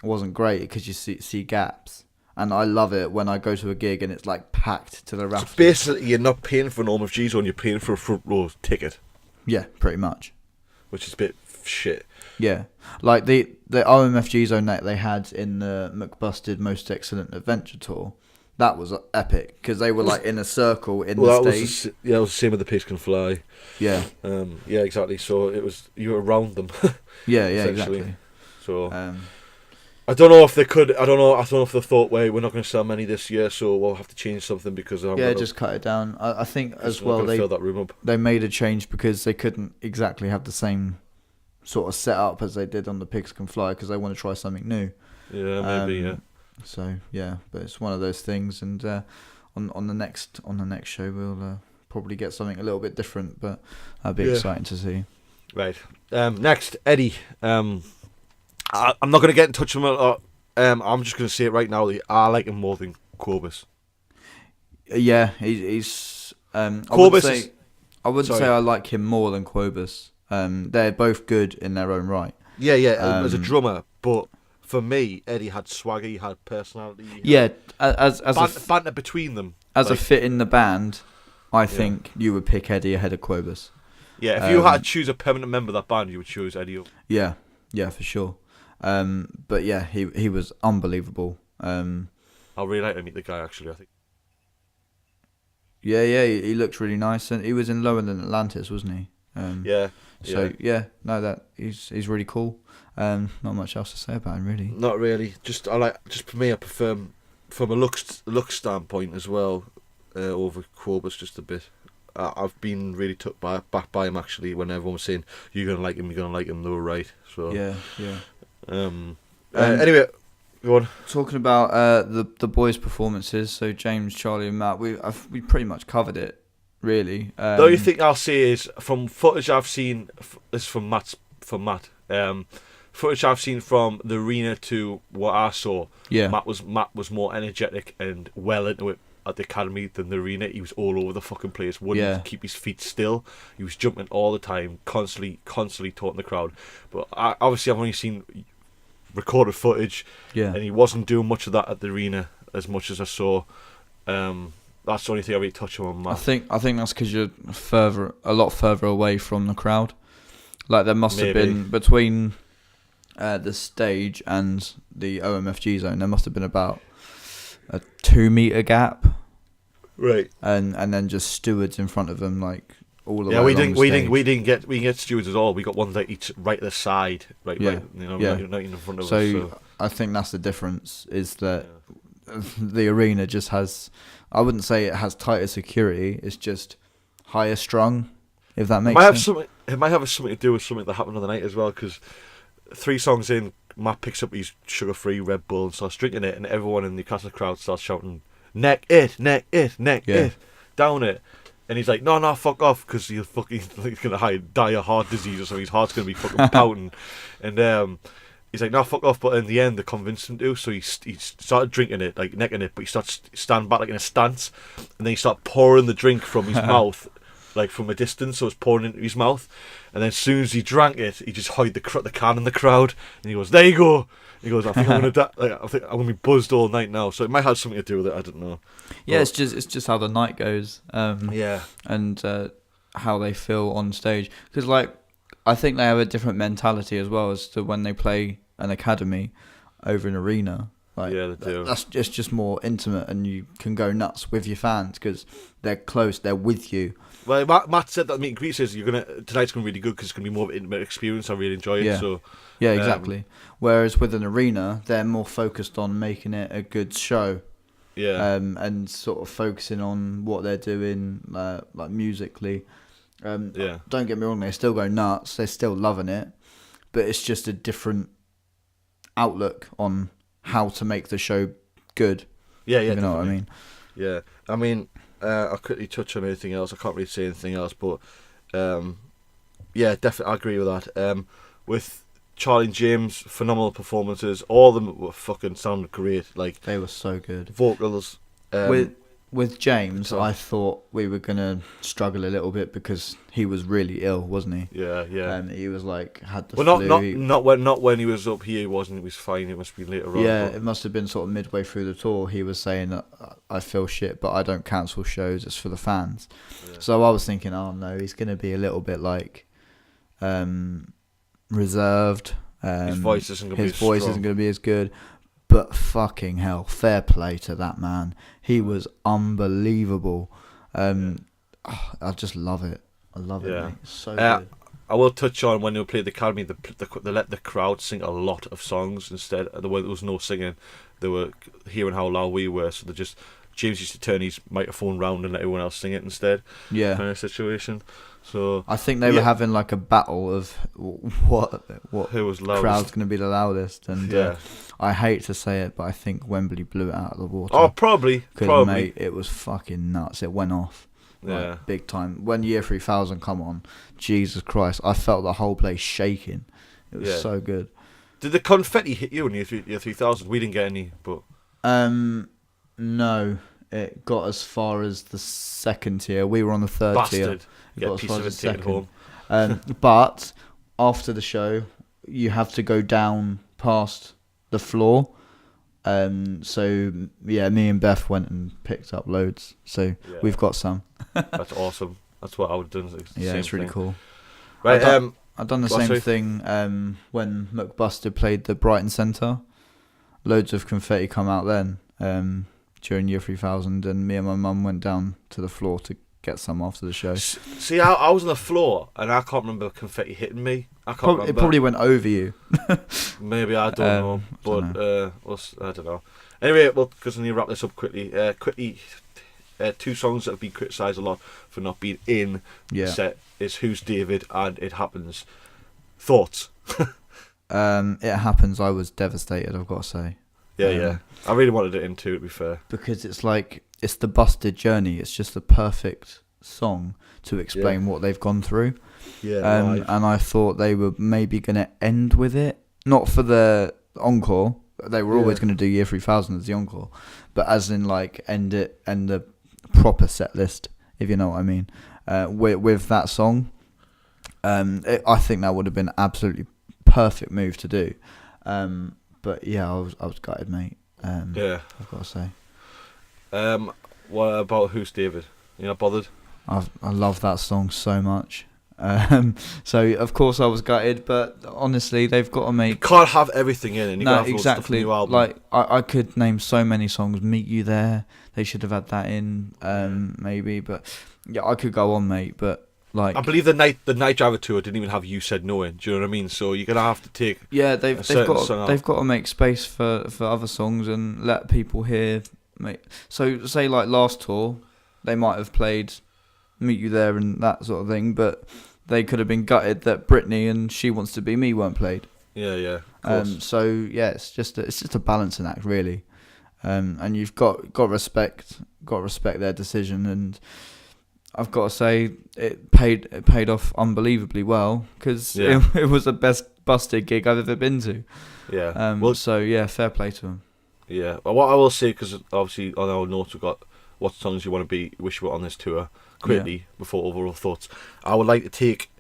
wasn't great because you see gaps. And I love it when I go to a gig and it's like packed to the rafters. So basically, you're not paying for an OMFG zone, you're paying for a front row ticket. Yeah, pretty much. Which is a bit shit. Yeah. Like the OMFG zone that they had in the McBusted Most Excellent Adventure Tour, that was epic because they were like in a circle in the stage. It was the same with the Pigs Can Fly. Yeah. Yeah, exactly. So you were around them. yeah, exactly. So I don't know if they could. I don't know if they thought, "Wait, we're not going to sell many this year, so we'll have to change something because just cut it down." I think as well fill that room up. They made a change because they couldn't exactly have the same sort of setup as they did on the Pigs Can Fly because they want to try something new. Yeah, maybe. Yeah. So yeah, but it's one of those things, and on the next show we'll probably get something a little bit different, but that'd be exciting to see. Right. Next, Eddie. I'm not going to get in touch with him a lot. I'm just going to say it right now. I like him more than Corbus. Yeah, he's. I Corbus wouldn't say I like him more than Quobus. They're both good in their own right. Yeah. As a drummer, but for me, Eddie had swagger. He had personality. As banter between them. As a fit in the band, I think you would pick Eddie ahead of Quobus. Yeah, if you had to choose a permanent member of that band, you would choose Eddie. Yeah, for sure. But yeah, he was unbelievable. I'd really like to meet the guy, actually, I think. Yeah, he looked really nice, and he was in Lower Than Atlantis, wasn't he? He's really cool. Not much else to say about him, really. Not really. Just for me, I prefer him from a look standpoint as well over Quobus just a bit. I've been really took back by him, actually, when everyone was saying you're gonna like him. They were right. So yeah. Anyway, go on. Talking about the boys' performances, so James, Charlie, and Matt, we pretty much covered it, really. The only thing I'll say is from footage I've seen, this is from Matt. Footage I've seen from the arena to what I saw. Yeah. Matt was more energetic and well into it at the academy than the arena. He was all over the fucking place, wouldn't keep his feet still. He was jumping all the time, constantly taunting the crowd. But obviously I've only seen recorded footage, and he wasn't doing much of that at the arena as much as I saw. That's the only thing I really touch on, Matt. I think that's because you're a lot further away from the crowd. Like there must have been between the stage and the OMFG zone, there must have been about a 2 meter gap, right? And then just stewards in front of them, like all the way. Yeah, we didn't get stewards at all. We got one that each right at the side, right, not in front of us. So I think that's the difference. Is that the arena just has, I wouldn't say it has tighter security. It's just higher strung. If that makes sense. It might have something to do with something that happened on the night as well. Because 3 songs in, Matt picks up his sugar-free Red Bull and starts drinking it, and everyone in the Newcastle crowd starts shouting, neck it, down it. And he's like, no, fuck off, because he's going to die of heart disease or something. His heart's going to be fucking pounding. And he's like, no, fuck off. But in the end, they convinced him to. So he started drinking it, like necking it, but he starts standing back like in a stance. And then he started pouring the drink from his mouth, like from a distance, so it's pouring into his mouth. And then as soon as he drank it, he just hid the can in the crowd, and he goes, "There you go." He goes, "I think I'm gonna die. I think I'm gonna be buzzed all night now." So it might have something to do with it. I don't know. Yeah, but it's just how the night goes. And how they feel on stage, because I think they have a different mentality as well as to when they play an academy over an arena. Like, yeah, they do. It's just more intimate, and you can go nuts with your fans because they're close, they're with you. Well, Matt said that meet and greet says tonight's going to be really good because it's going to be more of an intimate experience. I really enjoy it. Yeah. So yeah, exactly. Whereas with an arena, they're more focused on making it a good show. Yeah. And sort of focusing on what they're doing, like musically. Don't get me wrong, they still go nuts. They're still loving it, but it's just a different outlook on how to make the show good. Yeah, you know what I mean? Yeah, I mean, I'll quickly touch on anything else. I can't really say anything else, but yeah, definitely, I agree with that. With Charlie and James, phenomenal performances. All of them were fucking sounded great. Like they were so good. Vocals. With James, I thought we were gonna struggle a little bit because he was really ill, wasn't he? Yeah. He was had the flu. Not when he was up here. He wasn't. He was fine. It must be later on. Yeah, it must have been sort of midway through the tour. He was saying that I feel shit, but I don't cancel shows. It's for the fans. Yeah. So I was thinking, oh no, he's gonna be a little bit reserved. His voice isn't gonna be as good. But fucking hell, fair play to that man. He was unbelievable. I just love it. I love it, mate. It's so good. I will touch on when they played the Academy, they let the crowd sing a lot of songs instead. The way there was no singing, they were hearing how loud we were, so James used to turn his microphone round and let everyone else sing it instead. Yeah. Kind of situation. So I think they were having like a battle of what who was loudest. Crowd's going to be the loudest, and I hate to say it, but I think Wembley blew it out of the water. Oh, probably. Because mate, it was fucking nuts. It went off. Yeah. big time. When Year 3000 come on, Jesus Christ, I felt the whole place shaking. It was so good. Did the confetti hit you in year 3000? We didn't get any, but No, it got as far as the second tier. We were on the third tier. bastard. It Get got a as piece far of as it the taken second. home. But after the show, you have to go down past the floor. So yeah, me and Beth went and picked up loads. So we've got some. That's awesome. That's what I would have done. It's really cool. Right, I've done the same thing when McBusted played the Brighton Centre. Loads of confetti come out then during Year 3000, and me and my mum went down to the floor to get some after the show. See, I was on the floor, and I can't remember confetti hitting me. I can't remember. It probably went over you. Maybe, I don't know. But I don't know. Anyway, well, because I need to wrap this up quickly. Two songs that have been criticised a lot for not being in the set is Who's David and It Happens. Thoughts? It Happens, I was devastated, I've got to say. Yeah. I really wanted it in too, to be fair. Because it's like, it's the Busted journey. It's just the perfect song to explain what they've gone through. Yeah, and I thought they were maybe going to end with it. Not for the encore. They were always going to do Year 3000 as the encore. But as in, like, end the proper set list, if you know what I mean. With that song. I think that would have been absolutely perfect move to do. But yeah, I was gutted, mate. I've got to say. What about Who's David? You're not bothered? I love that song so much. So of course I was gutted, but honestly, they've got to make. You can't have everything in, and you got to have stuff in the new album. Like I could name so many songs. Meet You There, they should have had that in, maybe. But yeah, I could go on, mate. But like, I believe the Night Driver tour didn't even have You Said No in. Do you know what I mean? So you're gonna have to take. Yeah, they've got to make space for other songs and let people hear. Mate, so say like last tour, they might have played Meet You There and that sort of thing, but they could have been gutted that Britney and She Wants to Be Me weren't played. Yeah. So yeah, it's just a balancing act, really. And you've got to respect their decision, and I've got to say it paid off unbelievably well, because it was the best Busted gig I've ever been to. Yeah. So yeah, fair play to them. Yeah. Well, what I will say, because obviously on our notes we've got what songs you want to wish you were on this tour. Quickly, before overall thoughts, I would like to take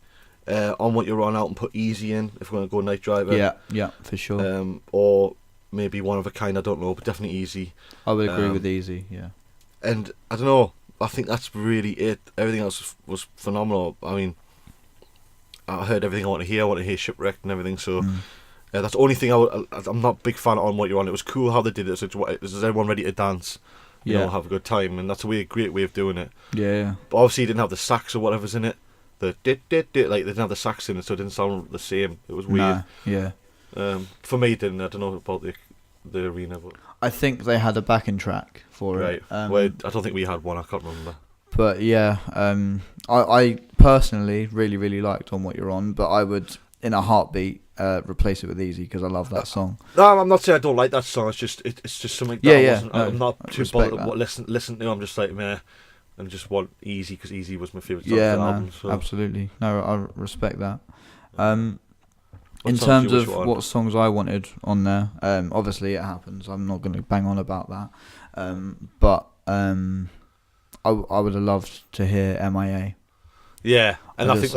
On What You're On out and put Easy in if we're going to go Night Driver. Yeah, for sure. Or maybe One of a Kind, I don't know, but definitely Easy. I would agree with Easy, yeah. And I don't know, I think that's really it. Everything else was phenomenal. I mean, I heard everything I want to hear. I want to hear Shipwrecked and everything, so that's the only thing I'm not a big fan of On What You're On. It was cool how they did it. So is everyone ready to dance? You know, have a good time, and that's a great way of doing it. Yeah. But obviously, you didn't have the sax or whatever's in it. The dit like they didn't have the sax in it, so it didn't sound the same. It was weird. Yeah. For me, it didn't. I don't know about the arena, but I think they had a backing track for it. Right. Well, I don't think we had one. I can't remember. But yeah, I personally really, really liked On What You're On, but I would, in a heartbeat, replace it with Easy, because I love that song. No, I'm not saying I don't like that song. It's just something that I'm not too bothered to listen to. I'm just like, meh, and just want Easy, because Easy was my favourite song of the album. So. Absolutely. No, I respect that. In terms of what songs I wanted on there, obviously It Happens. I'm not going to bang on about that. But I would have loved to hear MIA. Yeah, and I think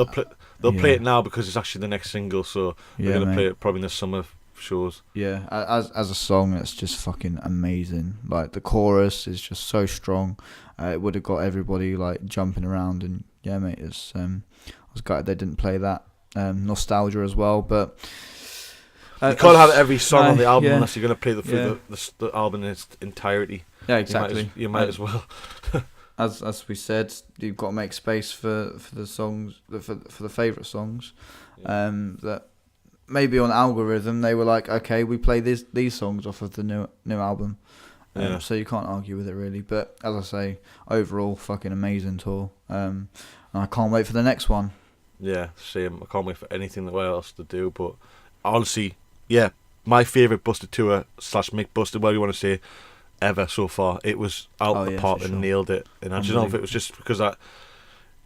they'll play it now because it's actually the next single, so they're going to play it probably in the summer shows. Yeah, as a song, it's just fucking amazing. Like, the chorus is just so strong. It would have got everybody like jumping around, and yeah, mate, it's I was gutted they didn't play that. Nostalgia as well, but you can't have every song on the album unless you're going to play the album in its entirety. Yeah, exactly. You might as well. As we said, you've got to make space for the songs, for the favourite songs. That maybe on Algorithm they were like, okay, we play these songs off of the new album. So you can't argue with it really. But as I say, overall, fucking amazing tour. And I can't wait for the next one. Yeah, same. I can't wait for anything that else to do. But honestly, yeah, my favourite Busted tour / Mick Busted, whatever you want to say, ever so far. It was out the park and nailed it. And I don't know if it was just because that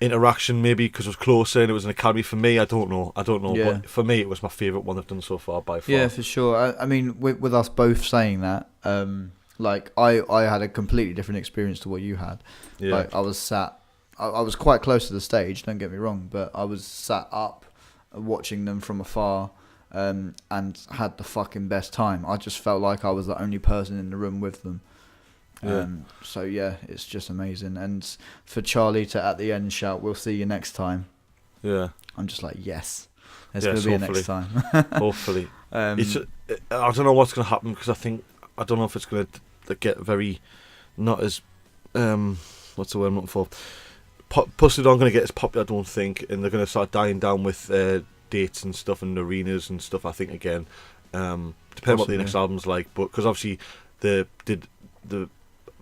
interaction, maybe because it was closer and it was an academy for me. I don't know. Yeah. But for me, it was my favourite one they've done so far by far. Yeah, for sure. I mean, with us both saying that, like I had a completely different experience to what you had. Yeah. Like I was sat, I was quite close to the stage. Don't get me wrong, but I was sat up, watching them from afar, and had the fucking best time. I just felt like I was the only person in the room with them. Yeah. So yeah, it's just amazing. And for Charlie to at the end shout, "We'll see you next time." Yeah. I'm just like, yes, there's gonna be a next time. Hopefully. I don't know what's gonna happen because I don't know if it's gonna get very not as what's the word I'm looking for. Pussy aren't gonna get as popular, I don't think, and they're gonna start dying down with dates and stuff and arenas and stuff. I think again, depending what the next album's like, but because obviously they did the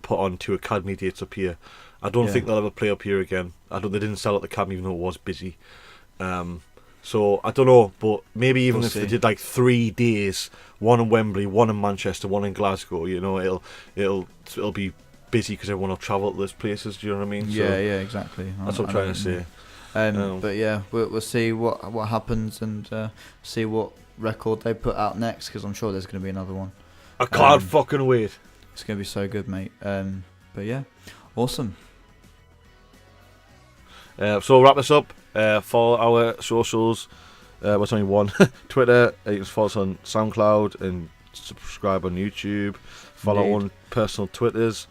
put on 2 academy dates up here. I don't think they'll ever play up here again. They didn't sell at the Cam even though it was busy. So I don't know, but maybe even if they did like 3 days, one in Wembley, one in Manchester, one in Glasgow, you know, it'll be busy because everyone will travel to those places. Do you know what I mean? Yeah, exactly. That's what I'm trying to say. But yeah, we'll see what happens and see what record they put out next because I'm sure there's going to be another one. I can't fucking wait. It's going to be so good, mate. But yeah, awesome. So we'll wrap this up. Follow our socials. What's only one? Twitter. You can follow us on SoundCloud and subscribe on YouTube. Follow our own personal Twitters.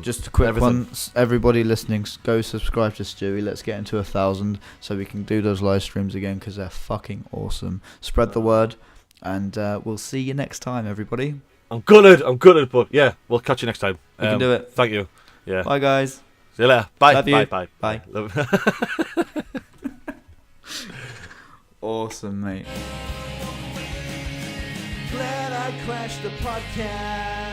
Just a quick one. Everybody listening, go subscribe to Stewy. Let's get into 1,000 so we can do those live streams again because they're fucking awesome. Spread the word, and we'll see you next time, everybody. I'm gutted, but yeah, we'll catch you next time. You can do it. Thank you. Yeah. Bye, guys. See you later. Bye. Love you. Bye. Bye. Awesome, mate. Glad I crashed the podcast.